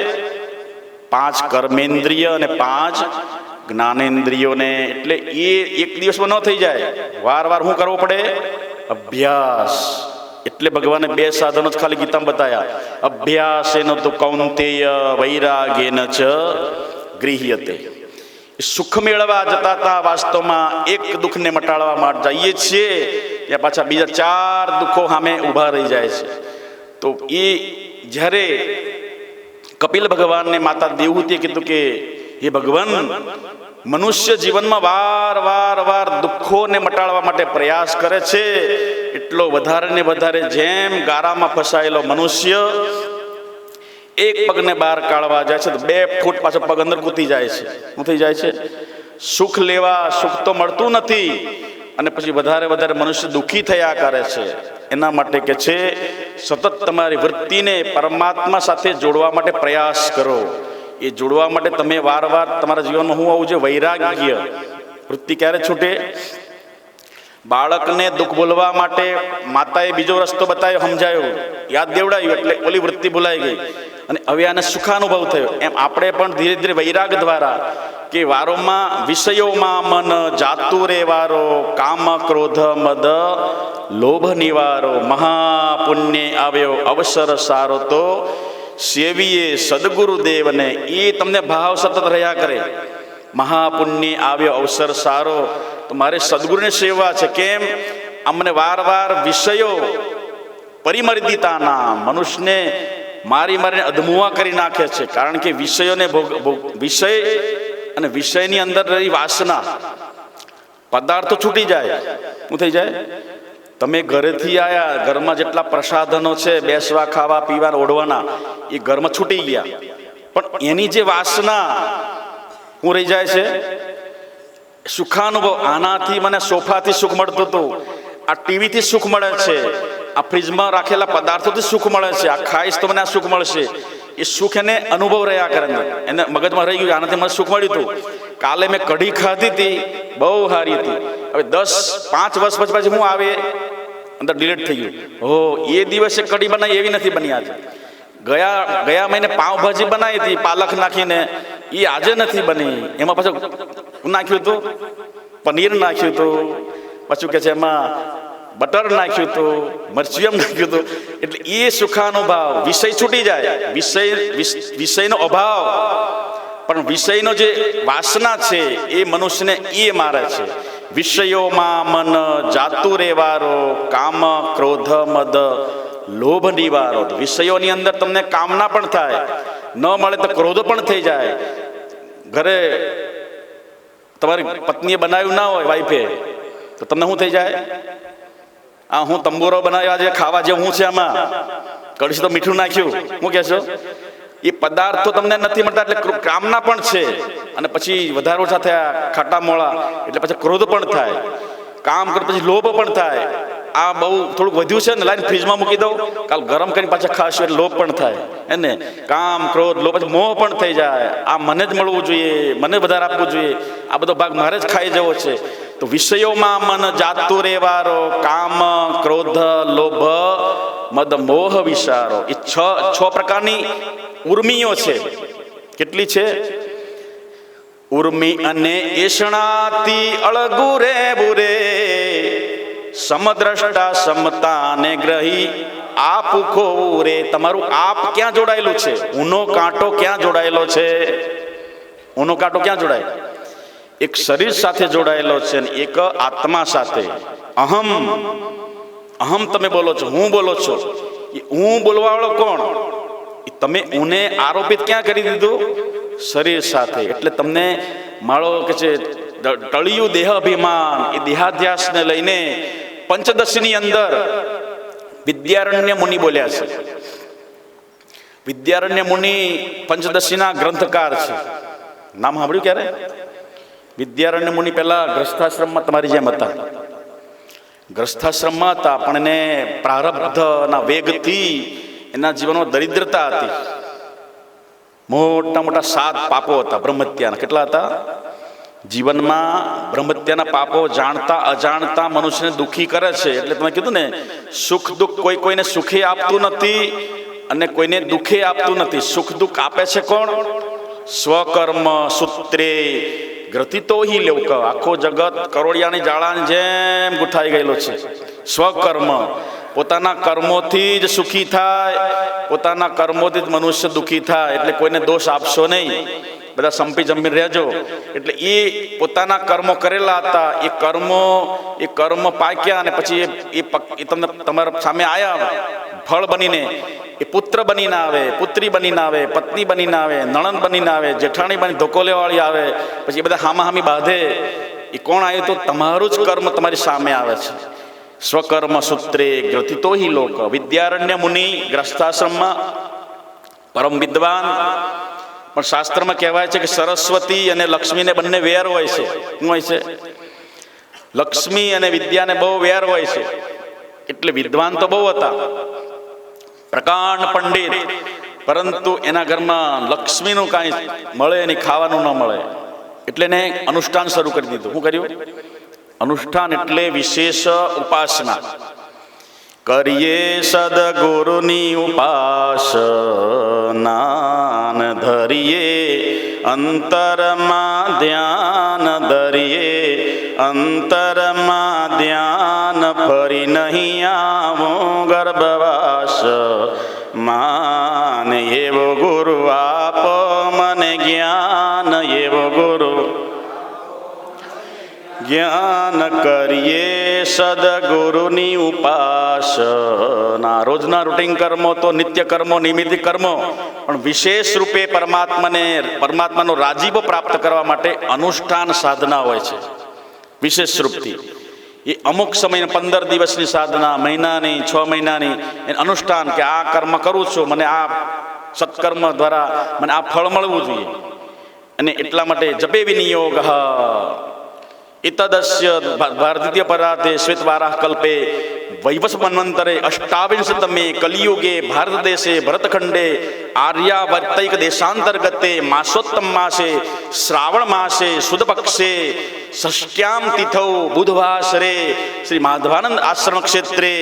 5 કર્મેન્દ્રિય અને 5 જ્ઞાનેન્દ્રિયોને. એટલે એ એક દિવસમાં ન થઈ જાય. વાર વાર શું કરવો પડે? અભ્યાસ. એટલે ભગવાને 2 સાધનો જ ખાલી ગીતામાં બતાયા. અભ્યાસેન તો કૌંતેય વૈરાગેન ચ ગૃહ્યતે. સુખ મેળવવા જતા હતા, વાસ્તવમાં એક દુઃખને મટાડવા માટે જઈએ છીએ, ત્યાં પાછા બીજા 4 દુઃખો સામે ઊભા રહી જાય છે. તો એ જ્યારે કપિલ ભગવાનને માતા દેવહૂતિએ કીધું કે હે ભગવાન, મનુષ્ય જીવનમાં વાર દુઃખોને મટાડવા માટે પ્રયાસ કરે છે, એટલો વધારે ને વધારે જેમ ગારામાં ફસાયેલો મનુષ્ય એક પગને બહાર કાઢવા જાય છે તો 2 ફૂટ પાછો પગ અંદર કૂદી જાય છે. શું થઈ જાય છે? સુખ લેવા સુખ તો મળતું નથી, અને પછી વધારે મનુષ્ય દુઃખી થયા કરે છે. એના માટે કે છે સતત તમારી વૃત્તિને પરમાત્મા સાથે જોડવા માટે પ્રયાસ કરો. એ જોડવા માટે તમે વારવાર તમારા જીવનમાં શું આવવું જોઈએ? વૈરાગ્ય. વૃત્તિ ક્યારે છૂટે? બાળકને દુઃખ ભૂલવા માટે માતાએ બીજો રસ્તો બતાવ્યો, સમજાયો, યાદ દેવડાવ્યું, એટલે ઓલી વૃત્તિ ભૂલાઈ ગઈ અને હવે આને સુખાનુભવ થયો. એમ આપણે પણ ધીરે ધીરે વૈરાગ દ્વારા કે વારોમાં વિષયોમાં મન જાતું રે વારો, કામ ક્રોધ મદ લોભ નિવારો, મહાપુણ્ય આવ્યો અવસર સારો તો સેવીએ સદગુરુદેવને. એ તમને ભાવ સતત રહ્યા કરે. મહાપુણ્ય આવ્યો અવસર સારો તો મારે સદગુરુને સેવા છે. કેમ? અમને વાર વિષયો પરિમર્દિતાના મનુષ્યને મારીને અધમુઆ કરી નાખે છે. કારણ કે વિષયોને વિષય અને વિષયની અંદર રહી વાસના, પદાર્થો છૂટી જાય. શું થઈ જાય? તમે ઘરેથી આયા, ઘરમાં જેટલા પ્રસાધનો છે, બેસવા, ખાવા, પીવા, ઓઢવાના, એ ઘરમાં છૂટી ગયા, પણ એની જે વાસના શું રહી જાય છે? સુખાનુભવ. આનાથી મને સોફાથી સુખ મળતું હતું, આ ટીવીથી સુખ મળે છે, આ ફ્રીજમાં રાખેલા પદાર્થોથી સુખ મળે છે, આ ખાઈશ તો મને આ સુખ મળશે. એ સુખ એને અનુભવ રહ્યા કરે, એને મગજમાં રહી ગયું આનાથી મને સુખ મળ્યું હતું. કાલે મેં કઢી ખાધી હતી, બહુ સારી હતી. હવે 5 વર્ષ પછી હું આવે અંદર ડિલીટ થઈ ગયું. હો, એ દિવસે કઢી બનાવી એવી નથી બની આજે. ગયા મહિને પાવભાજી બનાવી હતી પાલક નાખીને, એ આજે નથી બની. એમાં પાછું નાખ્યું હતું, પનીર નાખ્યું હતું, પાછું કે છે એમાં બટર નાખ્યું હતું, મરચિયમ નાખ્યું હતું. એટલે એ સુખાનુભાવ. વિષય છૂટી જાય, વિષયનો અભાવ, પણ વિષયનો જે વાસના છે એ મનુષ્યને એ મારે છે. વિષયોમાં મન જાતું રેવારો, કામ ક્રોધ મદ લોભ નિવારો. વિષયોની અંદર તમને કામના પણ થાય, ન મળે તો ક્રોધ પણ થઈ જાય. ઘરે તમારી પત્નીએ બનાવ્યું ના હોય, વાઈફે, તો તમને શું થઈ જાય? આ હું તંબુરો બનાવ્યા છે, ખાવા જેવું હું છે, આમાં કડછી તો મીઠું નાખ્યું, શું કહેશો? એ પદાર્થો તમને નથી મળતા એટલે કામના પણ છે, અને પછી વધારે ઓછા થયા, ખાટા મોળા, એટલે પછી ક્રોધ પણ થાય, કામ કરે પછી લોભ પણ થાય. આ બહુ થોડુંક વધ્યું છે ને, લાઈન ફ્રીજમાં મૂકી દઉં, કાલ ગરમ કરીને પાછા ખાશું એટલે લોભ પણ થાય. એને કામ ક્રોધ લોભ, પછી મોહ પણ થઈ જાય. આ મને જ મળવું જોઈએ, મને વધારે આપવું જોઈએ, આ બધો ભાગ મારે જ ખાઈ જવો છે. તો વિષયોમાં મન જાતું રહેવારો, કામ, ક્રોધ, લોભ, મદ, મોહ, વિચારો. એ છ પ્રકારની ઉર્મિઓ છે. કેટલી છે? ઉર્મિ અને એષણાતી અળગુરે બુરે, સમદ્રષ્ટા સમતા ને ગ્રહી આપ ખોવું રે. તમારું આપ ક્યાં જોડાયેલું છે? ઊનો કાંટો ક્યાં જોડાયેલો છે? ઊનો કાંટો ક્યાં જોડાય? એક શરીર સાથે જોડાયેલો છે અને એક આત્મા સાથે. અહમ તમે બોલો છો, હું બોલો છો. એ હું બોલવા વાળો કોણ? તમે ઊને આરોપિત ક્યાં કરી દીધું? શરીર સાથે. એટલે તમને માળો કે છે ટળિયું દેહ અભિમાન, એ દેહાધ્યાસને લઈને પંચદશીની અંદર વિદ્યારણ્ય મુનિ બોલ્યા છે. વિદ્યારણ્ય મુનિ પંચદશીના ગ્રંથકાર છે. નામ સાંભળ્યું ક્યારે? વિદ્યારણ્ય મુનિ પહેલા ગ્રસ્થાશ્રમમાં તમારી જેમ હતા. ગ્રસ્થાશ્રમમાં હતા, પણ એને પ્રારબ્ધના વેગથી એના જીવનમાં દરિદ્રતા હતી. મોટા મોટા 7 પાપો હતા બ્રહ્મત્યાના. કેટલા હતા? જીવનમાં બ્રહ્મત્યાના પાપો જાણતા અજાણતા મનુષ્યને દુઃખી કરે છે. એટલે તમે કીધું ને, સુખ દુઃખ કોઈને સુખે આપતું નથી અને કોઈને દુઃખે આપતું નથી. સુખ દુઃખ આપે છે કોણ? સ્વકર્મ સૂત્રે ગ્રથિતો હિ લોક. આખો જગત કરોડિયાની જાળાની જેમ ગુથાઈ ગયેલો છે. સ્વકર્મ, પોતાના કર્મોથી જ સુખી થાય, પોતાના કર્મોથી જ મનુષ્ય દુઃખી થાય. એટલે કોઈને દોષ આપશો નહીં, બધા સંપી જમીને રહેજો. એટલે એ પોતાના કર્મો કરેલા હતા, એ કર્મ પાક્યા અને પછી એ તમને તમારા સામે આવ્યા ફળ બનીને. એ પુત્ર બનીને આવે, પુત્રી બનીને આવે, પત્ની બનીને આવે, નણંદ બનીને આવે, જેઠાણી બની ધોકોલેવાળી આવે. પછી એ બધા હામાહામી બાંધે. એ કોણ આવ્યું? તો તમારું જ કર્મ તમારી સામે આવે છે. સ્વકર્મ સૂત્રે ગ્રથિતો હિ લોક. વિદ્યારણ્ય મુનિ ગ્રસ્થાશ્રમમાં પરમ વિદ્વાન. પણ શાસ્ત્રમાં કહેવાય છે કે સરસ્વતી અને લક્ષ્મીને બંને વેર હોય છે. શું હોય છે? લક્ષ્મી અને વિદ્યાને બહુ વેર હોય છે. એટલે વિદ્વાન તો બહુ હતા, પ્રકાંડ પંડિત, પરંતુ એના ઘરમાં લક્ષ્મીનું કાંઈ મળે નહીં, ખાવાનું ન મળે. એટલે એને અનુષ્ઠાન શરૂ કરી દીધું. શું કર્યું? અનુષ્ઠાન એટલે વિશેષ ઉપાસના. કરીએ સદગુરુની ઉપાસના, ધરીએ અંતરમાં ધ્યાન, ધરીએ અંતરમાં ધ્યાન, ફરી નહીં આવો ગર્ભવાસ માન. એવો ગુરુ આપ મને જ્ઞાન, એવો ગુરુ જ્ઞાન. કરીએ સદગુરુની ઉપાસના. રોજના રૂટીન કર્મો તો નિત્ય કર્મો, નિમિત્ત કર્મો, પણ વિશેષ રૂપે પરમાત્માનો રાજીપો પ્રાપ્ત કરવા માટે અનુષ્ઠાન સાધના હોય છે. વિશેષ રૂપથી એ અમુક સમય 15 દિવસની સાધના, મહિનાની, 6 મહિનાની અનુષ્ઠાન, કે આ કર્મ કરું છું, મને આ સત્કર્મ દ્વારા મને આ ફળ મળવું જોઈએ. અને એટલા માટે જપે વિનિયોગ ઇતદસ્ય ભારતીય પરાધે શ્વેતવારાહ કલ્પે વૈવસ્વ મન્વંતરે અષ્ટાવિંશતમે કલિયુગે ભારત દેશે ભરતખંડે આર્યાવર્તૈક દેશાંતર્ગતે માસોત્તમ માસે શ્રાવણ માસે શુદ્ધ પક્ષે ષષ્ઠ્યામ તિથૌ બુધવાસરે શ્રી માધવાનંદ આશ્રમ ક્ષેત્રે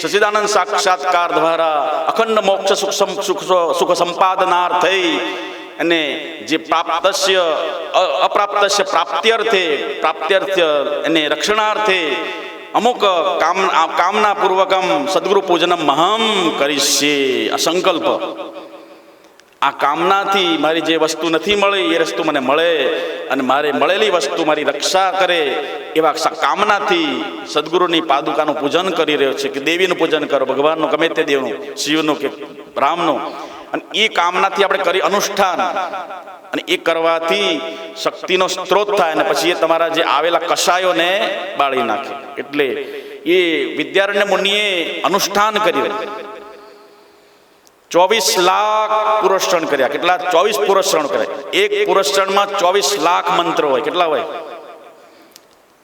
સચ્ચિદાનંદ સાક્ષાત્કાર દ્વારા અખંડ મોક્ષ સુખ સંપાદનાર્થે અને જે પ્રાપ્તસ્ય અપ્રાપ્તસ્ય પ્રાપ્ત્યર્થે એને રક્ષણાર્થે અમુક કામના પૂર્વકમ સદગુરુ પૂજનમ મહમ કરીશે. આ સંકલ્પ, આ કામનાથી મારી જે વસ્તુ નથી મળી એ વસ્તુ મને મળે, અને મારે મળેલી વસ્તુ મારી રક્ષા કરે, એવા કામનાથી સદગુરુની પાદુકાનું પૂજન કરી રહ્યો છે. કે દેવીનું પૂજન કરો, ભગવાનનું, ગમે તે દેવનું, શિવનું કે રામનું. અને એ કામનાથી આપણે કરી અનુષ્ઠાન, અને એ કરવાથી શક્તિનો સ્ત્રોત થાય, અને પછી એ તમારા જે આવેલા કષાયોને બાળી નાખે. એટલે એ વિદ્યારણ્ય મુનિએ અનુષ્ઠાન કર્યું. 24 લાખ પુરસ્ચરણ કર્યા. કેટલા? 24 પુરસ્ચરણ કર્યા. એક પુરસ્ચરણમાં 24 લાખ મંત્રો હોય. કેટલા હોય?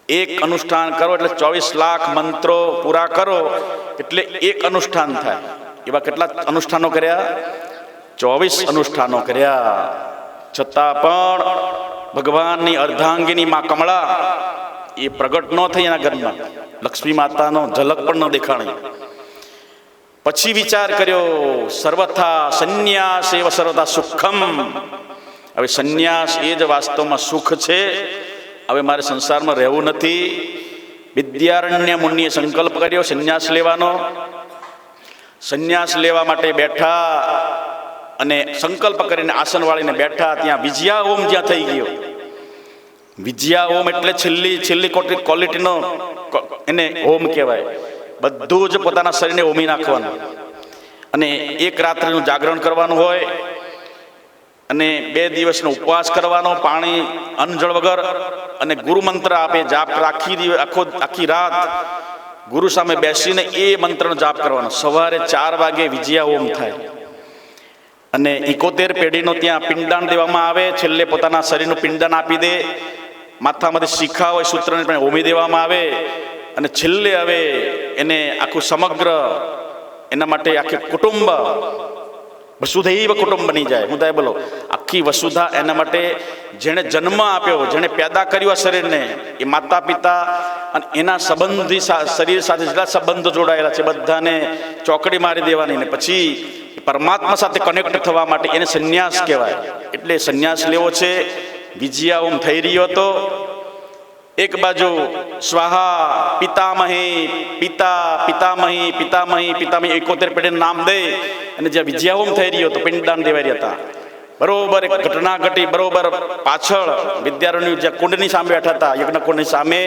એક અનુષ્ઠાન કરો એટલે 24 લાખ મંત્રો પૂરા કરો એટલે એક અનુષ્ઠાન થાય. એવા કેટલા અનુષ્ઠાનો કર્યા? 24 અનુષ્ઠાનો કર્યા. છતાં પણ ભગવાનની અર્ધાંગીની માં કમળા એ પ્રગટ ન થઈ એના ઘરમાં, લક્ષ્મી માતાનો ઝલક પણ ન દેખાણી. પછી વિચાર કર્યો, સર્વથા સંન્યાસ એવ સર્વથા સુખમ. હવે સંન્યાસ એ જ વાસ્તવમાં સુખ છે. હવે મારે સંસારમાં રહેવું નથી. વિદ્યારણ્ય મુનિએ સંકલ્પ કર્યો સંન્યાસ લેવાનો. સંન્યાસ લેવા માટે બેઠા અને સંકલ્પ કરીને આસન વાળીને બેઠા. ત્યાં વિજયા હોમ જ્યાં થઈ ગયો. વિજયા હોમ એટલે છેલ્લી ક્વોલિટીનો એને હોમ કહેવાય. બધું જ પોતાના શરીરને હોમી નાખવાનું અને એક રાત્રિનું જાગરણ કરવાનું હોય અને 2 દિવસનો ઉપવાસ કરવાનો, પાણી અન્ન જળ વગર. અને ગુરુ મંત્ર આપે, જાપ આખી રાત ગુરુ સામે બેસીને એ મંત્રનો જાપ કરવાનો. સવારે 4 વાગે વિજયા હોમ થાય અને 71 પેઢીનો ત્યાં પિંડદાન દેવામાં આવે. છેલ્લે પોતાના શરીરનું પિંડદાન આપી દે. માથામાંથી શિખા હોય સૂત્રને પણ હોમી દેવામાં આવે અને છેલ્લે હવે એને આખું સમગ્ર એના માટે આખી કુટુંબ વસુધૈવ કુટુંબ બની જાય. હું બોલો, આખી વસુધા એના માટે જેણે જન્મ આપ્યો, જેણે પેદા કર્યું આ શરીરને, એ માતા પિતા અને એના સંબંધી શરીર સાથે જેટલા સંબંધો જોડાયેલા છે બધાને ચોકડી મારી દેવાની ને પછી પરમાત્મા સાથે કનેક્ટ થવા માટે એને સંન્યાસ કહેવાય. એટલે સંન્યાસ લેવો છે. વિજયા હોમ થઈ રહ્યો હતો. એક બાજુ સ્વાહા પિતામહી પિતા પિતામહી પિતામહી પિતામહી 71 પેઢીનું નામ દે અને જ્યાં વિજયા હોમ થઈ રહ્યો હતો, પિંડદાન દેવાઈ રહ્યા હતા. બરોબર એક ઘટના ઘટી. બરોબર પાછળ વિદ્યારણ્ય જ્યાં કુંડની સામે બેઠા હતા, યજ્ઞ કુંડની સામે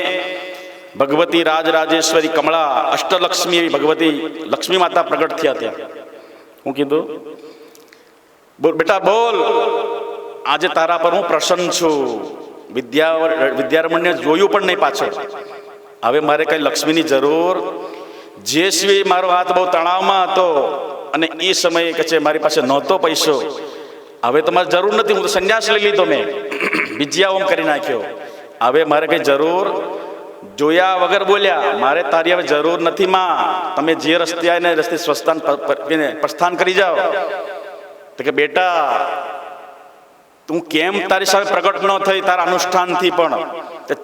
ભગવતી રાજરાજેશ્વરી કમળા અષ્ટલક્ષ્મી એવી ભગવતી લક્ષ્મી માતા પ્રગટ થયા. ત્યાં હું કીધું, બોલ બેટા બોલ, આજે તારા પર હું પ્રસન્ન છું. વિદ્યારણ્ય જોયું પણ નહીં પાછળ. હવે મારે કઈ લક્ષ્મીની જરૂર. જે સિવાય મારો હાથ બહુ તણાવમાં હતો અને એ સમયે કે છે મારી પાસે નહોતો પૈસો. હવે તમારે જરૂર નથી, હું તો સંન્યાસ લઈ લીધો, મેં વિજયા હોમ કરી નાખ્યો. હવે મારે કઈ જરૂર. જોયા વગર બોલ્યા, મારે તારી હવે જરૂર નથી માં. તમે જે રસ્તે આવીને રસ્તે પ્રસ્થાન કરી જાઓ. તો કે બેટા તું કેમ તારી સામે પ્રગટ ન થઈ તારા અનુષ્ઠાનથી? પણ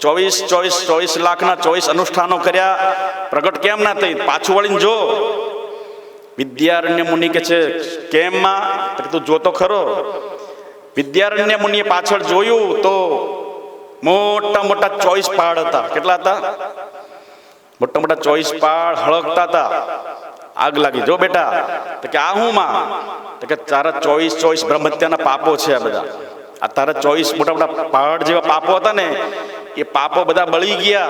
24 લાખના 24 અનુષ્ઠાનો કર્યા, પ્રગટ કેમ ના થઈ? પાછું વળીને જો. વિદ્યારણ્ય મુનિ કે છે કેમ માં? તું જોતો ખરો. વિદ્યારણ્ય મુનિએ પાછળ જોયું તો મોટા મોટા 24 પહાડ હતા. કેટલા હતા? મોટા મોટા 24 પહાડ હળગતા હતા. આગ લાગી. જો બેટા, તો કે આ હું માં? તો કે તારા 24 બ્રહ્મહત્યાના પાપો છે આ બધા. આ તારા 24 મોટા મોટા પહાડ જેવા પાપો હતા ને, એ પાપો બધા બળી ગયા.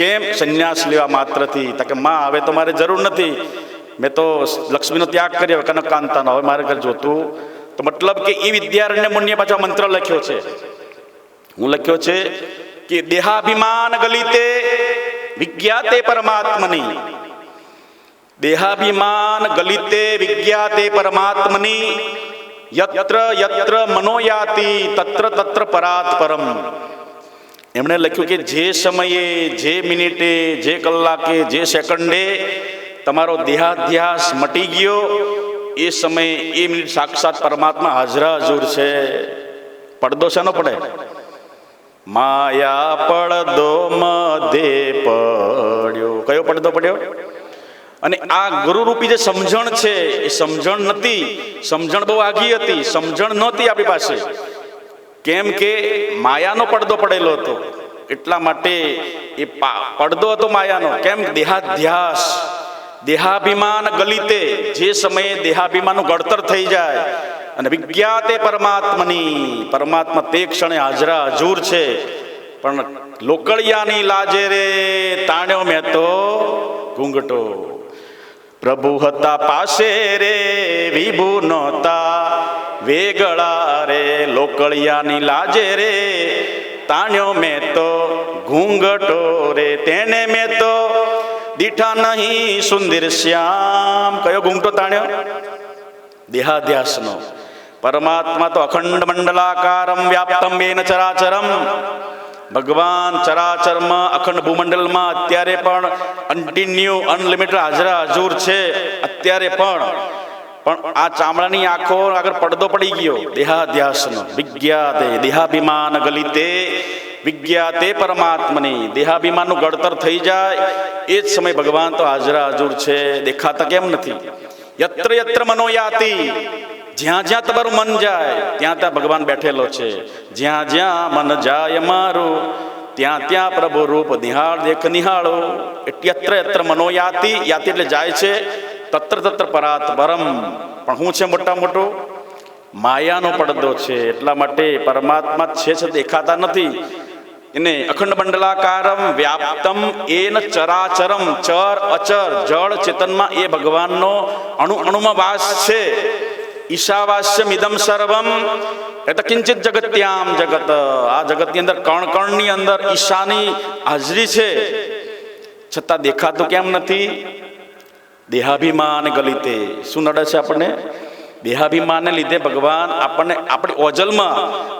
કેમ? સંન્યાસ લેવા માત્રથી. તો કે માં હવે તો મારે જરૂર નથી, મેં તો લક્ષ્મીનો ત્યાગ કર્યો કનકાંતાનો, હવે મારે ઘર જોતું. તો મતલબ કે એ વિદ્યારણ્ય મુનિએ પાછો મંત્ર લખ્યો છે. હું લખ્યો છે કે દેહાભિમાન ગલિતે વિજ્ઞાતે પરમાત્મની. દેહાભિમાન ગલિતે વિજ્ઞાતે પરમાત્મની યત્ર યત્ર મનોયાતિ તત્ર તત્ર પરાત પરમ. એમણે લખ્યું કે જે સમયે, જે મિનિટે, જે કલાકે, જે સેકન્ડે તમારો દેહાધ્યાસ મટી ગયો, એ સમયે એ મિનિટ સાક્ષાત પરમાત્મા હાજરા હજુર છે. પડદો શાનો પડે? માયા પડદો મધ્યે પડ્યો. કયો પડદો પડ્યો? અને આ ગુરુરૂપી જે સમજણ છે એ સમજણ નથી. સમજણ બહુ આગી હતી, સમજણ નહોતી આપણી પાસે. કેમ કે માયાનો પડદો પડેલો હતો. એટલા માટે એ પડદો હતો માયાનો. કેમ? દેહાધ્યાસ, દેહાભિમાન ગલિતે. જે સમયે દેહાભિમાનનું ગળતર થઈ જાય અને વિજ્ઞાતે પરમાત્મની, પરમાત્મા તે ક્ષણે હાજરા હજુર છે. પણ લોકળિયાની લાજે રે તાણ્યો મેં તો ઘૂંઘટો. પ્રભુ હતા પાસે રે વિભુ નહોતા વેગળા રે. લોકળિયાની લાજે રે તાણ્યો મેં તો ઘૂંઘટો રે. તેને મેં તો દીઠા નહીં સુંદર શ્યામ. કયો ઘૂંઘટો તાણ્યો? દેહાધ્યાસનો. પરમાત્મા તો અખંડ મંડલાકારમ વ્યાપ્તમ એન ચરાચરમ. ભગવાન ચરાચરમાં, અખંડ ભૂમંડલમાં અત્યારે પણ કન્ટિન્યુ અનલિમિટેડ હાજરા હજુર છે. અત્યારે પણ આ ચામડાની આંખો આગળ પડદો પડી ગયો દેહાધ્યાસનો. વિજ્ઞાતે દેહાભિમાન ગલિતે વિજ્ઞાતે પરમાત્મની દેહાભિમાનનું ઘડતર થઈ જાય એ જ સમય ભગવાન તો હાજરા હજુર છે, દેખાતા કેમ નથી? યત્ર યત્ર મનોયાતિ, જ્યાં જ્યાં તમારું મન જાય ત્યાં ત્યાં ભગવાન બેઠેલો છે. જ્યાં જ્યાં મન જાય મારું ત્યાં ત્યાં પ્રભુ રૂપ નિહાળ દેખ નિહાળો. યત્ર યત્ર મનોયાતિ, યાતિ એટલે જાય છે, તત્ર તત્ર પરાત પરમ, પણ હું છે મોટા મોટો માયાનો પડદો છે. એટલા માટે પરમાત્મા છે દેખાતા નથી. એને અખંડ મંડલાકારમ વ્યાપ્તમ એન ચરાચરમ, ચર અચર જળ ચેતનમાં એ ભગવાનનો અણુ અણુમાં વાસ છે. ઈશાવાસ્યમ ઇદમ સર્વમ એટલે કિંચિત જગત્યામ જગત, આ જગતની અંદર કણ કણની અંદર ઈશાની હાજરી છે, છતાં દેખાતું કેમ નથી? દેહાભિમાન ગલિતે. શું નડે છે આપણને? દેહાભિમાનને લીધે ભગવાન આપણને આપણી ઓજલમાં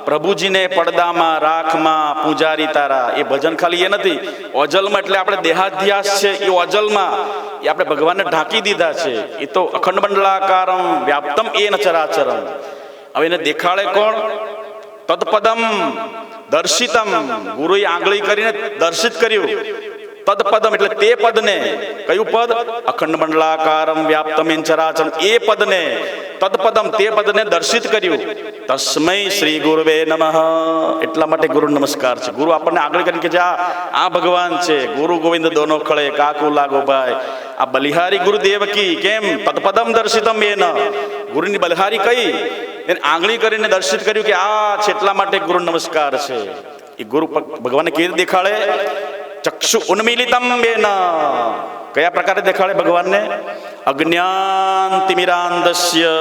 પ્રભુજીને પડદામાં રાખમાં પૂજારી તારા, એ ભજન ખાલી એ નથી. ઓજલમાં એટલે આપણે દેહાધ્યાસ છે એ ઓજલમાં એ આપણે ભગવાનને ઢાંકી દીધા છે. એ તો અખંડ મંડલાકારમ વ્યાપ્તમ એન ચરાચરમ. હવે એને દેખાડે કોણ? તત્પદમ દર્શિતમ, ગુરુએ આંગળી કરીને દર્શિત કર્યું. તદપદમ એટલે તે પદને. કયું પદ? અખંડ મંડલાકારમ વ્યાપ્તમ એન ચરાચરમ, એ પદને. તદપદમ તે પદને દર્શિત કર્યું. તસ્મૈ શ્રી ગુરુવે નમઃ. એટલા માટે ગુરુ નમસ્કાર છે. ગુરુ આપણને આગળ કરીને કે છે આ ભગવાન છે. ગુરુ ગોવિંદ દોનો ખળે કાકુ લાગો ભાઈ. આ બલિહારી ગુરુદેવ કી કેમ? તત્પદમ દર્શિતમ એન, ગુરુની બલિહારી કઈ? એને આંગળી કરીને દર્શિત કર્યું કે આ છે. એટલા માટે ગુરુ નમસ્કાર છે. એ ગુરુ ભગવાનને કેવી રીતે દેખાડે? ચક્ષુ ઉન્મીલિતમ એન. કયા પ્રકારે દેખાડે ભગવાનને? અજ્ઞાન તિમિરાંધસ્ય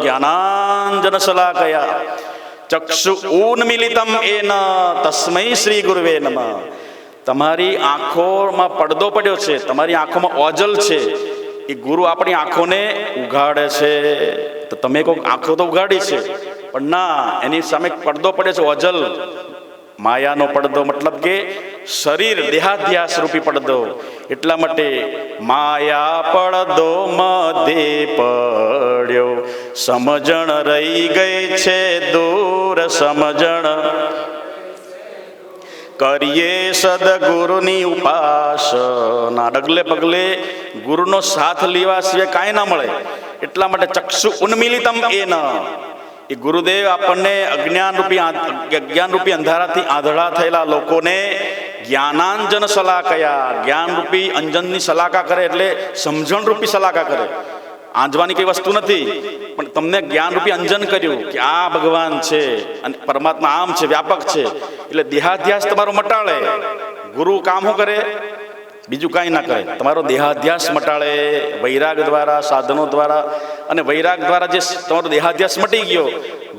જ્ઞાનાંજન શલાકયા ચક્ષુ ઉન્મીલિતમ એન તસ્મૈ શ્રી ગુરુવે નમઃ. તમારી આંખોમાં પડદો પડ્યો છે, તમારી આંખોમાં ઓજલ છે, એ ગુરુ આપણી આંખોને ઉઘાડે છે. તો તમે કોઈ આંખો તો ઉઘાડી છે, પણ ના, એની સામે પડદો પડ્યો છે, ઓજલ, માયાનો પડદો, મતલબ કે શરીર દેહાધ્યાસ રૂપી પડદો. એટલા માટે માયા પડદો મધ્યે પડ્યો, સમજણ રહી ગઈ છે દૂર, સમજણ કરીએ સદગુરુની ઉપાસના. ડગલે પગલે ગુરુનો સાથ લેવા સિવાય કાંઈ ના મળે. એટલા માટે ચક્ષુ ઉન્મીલિતમ એન, એ ગુરુદેવ આપણને અજ્ઞાનરૂપી અંધારાથી આંધળા થયેલા લોકોને જ્ઞાનાંજન સલાકયા, જ્ઞાનરૂપી અંજનની સલાકા કરે, એટલે સમજણરૂપી સલાકા કરે. આંજવાની કઈ વસ્તુ નથી, પણ તમને જ્ઞાનરૂપી અંજન કર્યું કે આ ભગવાન છે અને પરમાત્મા આમ છે, વ્યાપક છે. એટલે દેહાધ્યાસ તમારો મટાડે. ગુરુ કામ શું કરે? બીજું કાંઈ ના કરે, તમારો દેહાધ્યાસ મટાડે વૈરાગ દ્વારા, સાધનો દ્વારા. અને વૈરાગ દ્વારા જે તમારો દેહાધ્યાસ મટી ગયો,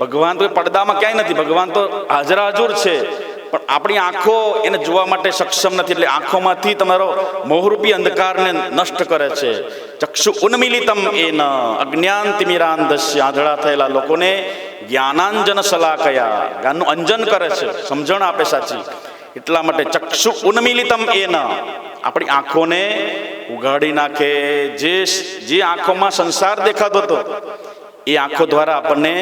ભગવાન તો પડદામાં ક્યાંય નથી, ભગવાન તો હાજરા હજુર છે, પણ આપણી આંખો એને જોવા માટે સક્ષમ નથી. એટલે આંખોમાંથી તમારો મોહરૂપી અંધકારને નષ્ટ કરે છે. ચક્ષુ ઉન્મીલિતમ એન અજ્ઞાન તિમિરાંધસ્ય, આંધળા થયેલા લોકોને જ્ઞાનાંજન શલાકયા, જ્ઞાનનું અંજન કરે છે, સમજણ આપે સાચી. એટલા માટે ચક્ષુ ઉન્મીલિતમ એન, આપણી આંખોને ઉઘાડી નાખે. જે આંખોમાં સંસાર દેખાતો હતો એ આંખો દ્વારા આપણને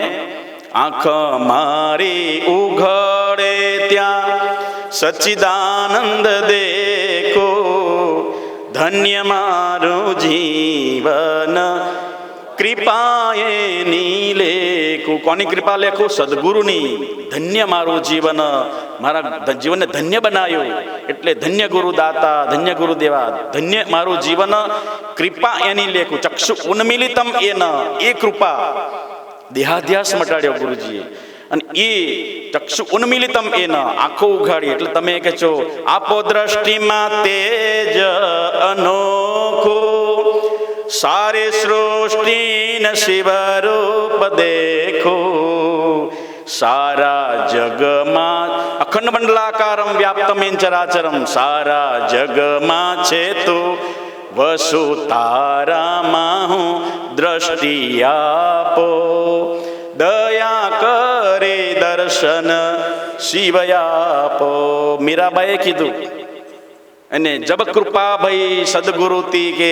આંખ મારી ઉઘડે ત્યાં સચ્ચિદાનંદ દેખો, ધન્ય મારું જીવન કૃપાએ ની લેખું. કોની કૃપા લેખું? સદગુરુની. ધન્ય મારું જીવન, મારા જીવનને ધન્ય બનાવ્યું. એટલે ધન્ય ગુરુદાતા, ધન્ય ગુરુદેવા, ધન્ય મારું જીવન, કૃપા એની લેખું. ચક્ષુ ઉન્મીલિતમ એન, એ કૃપા, દેહાધ્યાસ મટાડ્યો ગુરુજીએ. અને એ ચક્ષુ ઉન્મીલિતમ એન, આંખો ઉઘાડી. એટલે તમે કહે છો આપો દ્રષ્ટિમાં તેજ અનોખો, સારે સૃષ્ટિને શિવરૂપ દેખો, સારા જગમાં અખંડ મંડલાકારમ વ્યાપ્તમ એન ચરાચરમ, સારા જગમાં છે તું વસુ, તારામાં હું દ્રષ્ટિ આપો, દયા કરી દર્શન શિવયાપો. મીરાબાઈએ કીધું, અને જબ કૃપા ભઈ સદગુરુતી કે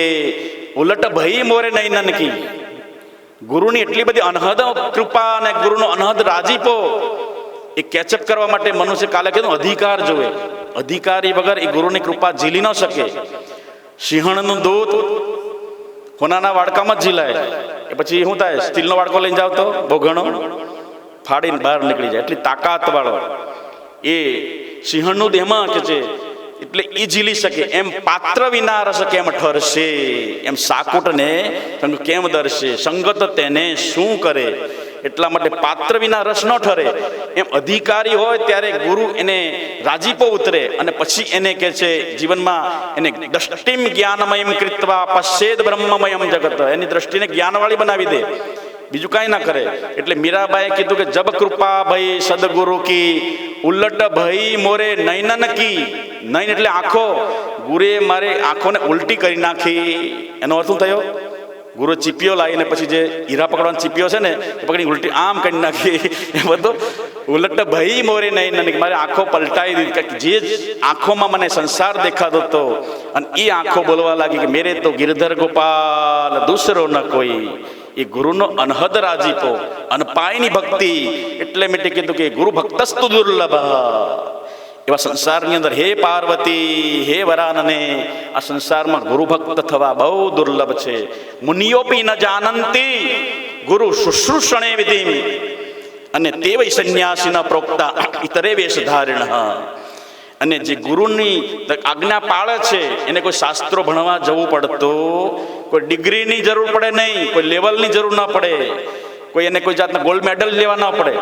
ઉલટ ભઈ મોરે નૈનન કી. ગુરુની એટલી બધી અનહદ કૃપા અને ગુરુનો અનહદ રાજીપો એ કેચઅપ કરવા માટે મનુષ્ય કાલે કીધું અધિકાર જોવે. અધિકારી વગર એ ગુરુની કૃપા ઝીલી ન શકે. સિંહણનું દૂધ હોનાના વાડકામાં જ ઝીલાય. એ પછી શું થાય? સ્ટીલનો વાડકો લઈને જાવ તો બહુ ઘણો ફાડીને બહાર નીકળી જાય. એટલી તાકાત વાળો એ સિંહણનું દેહમાં કે છે, એટલે એ ઝીલી શકે. એમ પાત્ર વિના રસ કેમ ઠરશે, એમ સાકુટને કેમ દર્શે, સંગત તેને શું કરે. એટલા માટે પાત્ર વિના રસ ન ઠરે. એમ અધિકારી હોય ત્યારે ગુરુ એને રાજીપો ઉતરે અને પછી એને કે છે જીવનમાં એને દ્રષ્ટિમ જ્ઞાનમયમ કૃત્વા પશ્ચેદ બ્રહ્મમયમ જગત, એની દ્રષ્ટિને જ્ઞાનવાળી બનાવી દે, બીજું કાંઈ ના કરે. એટલે મીરાબાઈએ કીધું કે જબ કૃપા ભઈ સદગુરુ કી ઉલટ ભઈ મોરે નૈનન કી. નૈન એટલે આંખો. ગુરુએ મારે આંખોને ઉલટી કરી નાખી. એનો અર્થ શું થયો? ગુરુ ચીપિયો લાવીને પછી જે હીરા પકડવાનો ચીપિયો છે ને એ પકડી ઉલટી આમ કરી નાખી. એ બધું ઉલટ ભઈ મોરે નૈનન, મારે આંખો પલટાઈ દીધી. જે આંખોમાં મને સંસાર દેખાતો હતો અને એ આંખો બોલવા લાગી કે મેરે તો ગિરધર ગોપાલ દૂસરો ન કોઈ. એ ગુરુનો અનહદ રાજીપો, અનપાયની ભક્તિ. એટલે મેં કીધું કે ગુરુ ભક્તસ્તુ દુર્લભ. એવા સંસારની અંદર હે પાર્વતી, હે વરાનને, આ સંસારમાં ગુરુ ભક્ત થવા બહુ દુર્લભ છે. મુનિયોપી ન જાનંતી ગુરુ શુશ્રૂષણે વિધિમ અને તે વૈ સંન્યાસી ન પ્રોક્તા ઇતરે વેશધારિણ. અને જે ગુરુની આજ્ઞા પાળે છે એને કોઈ શાસ્ત્રો ભણવા જવું પડતું, કોઈ ડિગ્રીની જરૂર પડે નહીં, કોઈ લેવલની જરૂર ના પડે, કોઈ એને કોઈ જાતના ગોલ્ડ મેડલ લેવા ના પડે.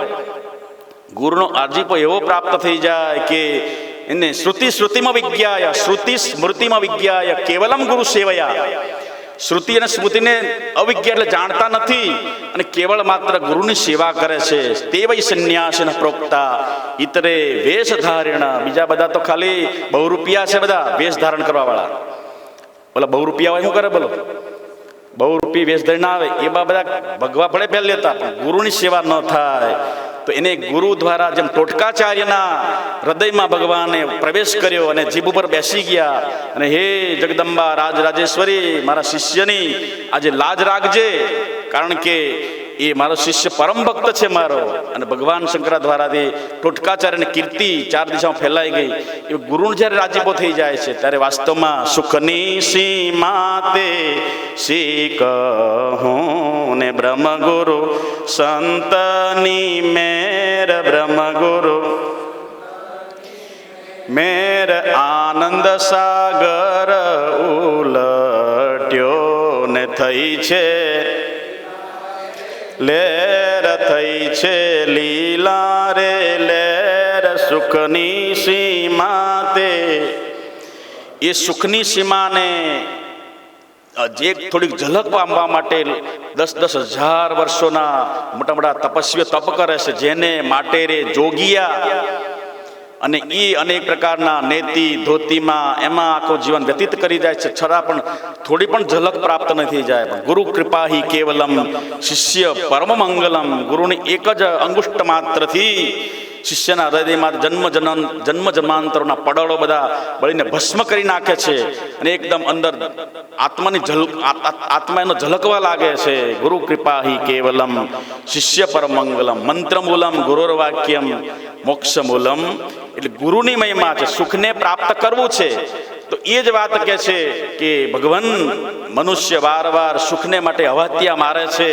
ગુરુનો આજીપો એવો પ્રાપ્ત થઈ જાય કે એને શ્રુતિ શ્રુતિમાં વિજ્ઞાય, શ્રુતિ સ્મૃતિમાં વિજ્ઞાય કેવલમ ગુરુ સેવયા. શ્રુતિ અને સ્મૃતિને અવિજ્ઞા એટલે જાણતા નથી અને કેવળ માત્ર ગુરુની સેવા કરે છે. તે વૈ સંન્યાસીન પ્રોક્તા ઇતરે વેશ ધારણ. બીજા બધા તો ખાલી બહુ રૂપિયા છે, બધા વેશ ધારણ કરવા વાળા. બોલા બહુ રૂપિયા હોય શું કરે? બોલો બહુ રૂપિયા વેશ ધરી ના આવે એ બધા ભગવા ભળે પહેલ લેતા, પણ ગુરુની સેવા ન થાય તો એને ગુરુ દ્વારા જેમ ટોટકાચાર્યના હૃદયમાં ભગવાને પ્રવેશ કર્યો અને જીભ ઉપર બેસી ગયા અને હે જગદંબા રાજરાજેશ્વરી, મારા શિષ્યની આજે લાજ રાખજે, કારણ કે એ મારો શિષ્ય પરમ ભક્ત છે મારો. અને ભગવાન શંકરા દ્વારાથી ટોટકાચાર્યની કીર્તિ 4 દિશામાં ફેલાઈ ગઈ. એ ગુરુનો જ્યારે રાજીપો થઈ જાય છે ત્યારે વાસ્તવમાં સુખની સીમા તે શીખું ને બ્રહ્મગુરુ સંતની મેર, બ્રહ્મગુરુ મેર આનંદ સાગર ઉલટ્યો ને થઈ છે લેર, થઈ છે લીલા રે લેર. સુખની સીમા તે, એ સુખની સીમાને જે થોડીક ઝલક પામવા માટે 10,000 વર્ષોના મોટા મોટા તપસ્વીઓ તપ કરે છે, જેને માટે રે જોગિયા. અને એ અનેક પ્રકારના નેતિ ધોતીમાં એમાં આખું જીવન વ્યતીત કરી જાય છે, છતાં પણ થોડી પણ ઝલક પ્રાપ્ત નથી જાય. પણ ગુરુ કૃપા હિ કેવલમ શિષ્ય પરમ મંગલમ. ગુરુની એક જ અંગુષ્ઠ માત્રથી શિષ્યના હૃદયમાં જન્મ જન્માંતરોના પડળો બધા બળીને ભસ્મ કરી નાખે છે અને એકદમ અંદર આત્મા એનો ઝલકવા લાગે છે. ગુરુ કૃપા હિ કેવલમ શિષ્ય પરમ મંગલમ. મંત્રમૂલમ ગુરુર્વાક્યમ મોક્ષમૂલમ. એટલે ગુરુની મહિમા છે. સુખને પ્રાપ્ત કરવું છે તો એ જ વાત કહે છે કે ભગવાન મનુષ્ય વારવાર સુખને માટે હવાતિયા મારે છે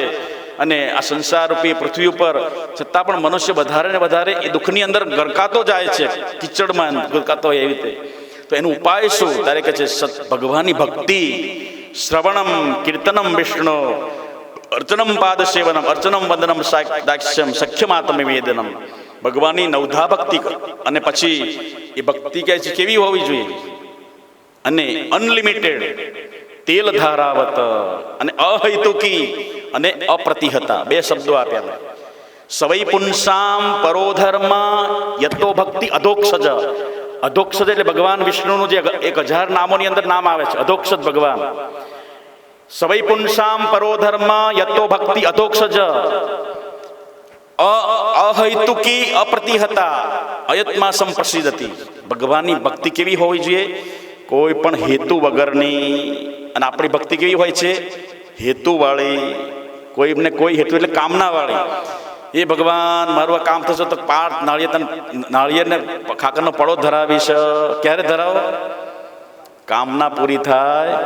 અને આ સંસાર રૂપી પૃથ્વી ઉપર છતાં પણ મનુષ્ય વધારે ને વધારે એ દુઃખની અંદર ગરકાતો જાય છે, કિચડમાં ગરકાતો હોય એવી રીતે. તો એનો ઉપાય શું? ત્યારે કહે છે ભગવાનની ભક્તિ, શ્રવણમ કીર્તનમ વિષ્ણુ અર્ચનમ પાદ સેવનમ અર્ચનમ વંદનમ દાક્ષ્યમ સખ્યમાત્મ વેદનમ. ભગવાનની નવધા ભક્તિ અને પછી એ ભક્તિ કહે છે કેવી હોવી જોઈએ? અને અનલિમિટેડ, તેલ ધારાવત અને અહૈતુકી અને અપ્રતિહતા, 2 શબ્દો આપ્યા. સવૈ પુંસામ પરોધર્મ યતો ભક્તિ અધોક્ષજ. અધોક્ષજ એટલે ભગવાન વિષ્ણુનું જે 1000 નામોની અંદર નામ આવે છે, અધોક્ષજ ભગવાન. સવૈ પુંસામ પરોધર્મ યતો ભક્તિ અધોક્ષજ. અહૈતુકી અપ્રતિહતા અયત્મા સંપ્રસિદ્ધતિ. ભગવાનની ભક્તિ કેવી હોવી જોઈએ? કોઈ પણ હેતુ વગરની. અને આપણી ભક્તિ કેવી હોય છે? હેતુવાળી. કોઈને કોઈ હેતુ એટલે કામનાવાળી. એ ભગવાન મારું આ કામ થશે તો નાળિયેરને ખાકરનો પડો ધરાવીશ. ક્યારે ધરાવો? કામના પૂરી થાય,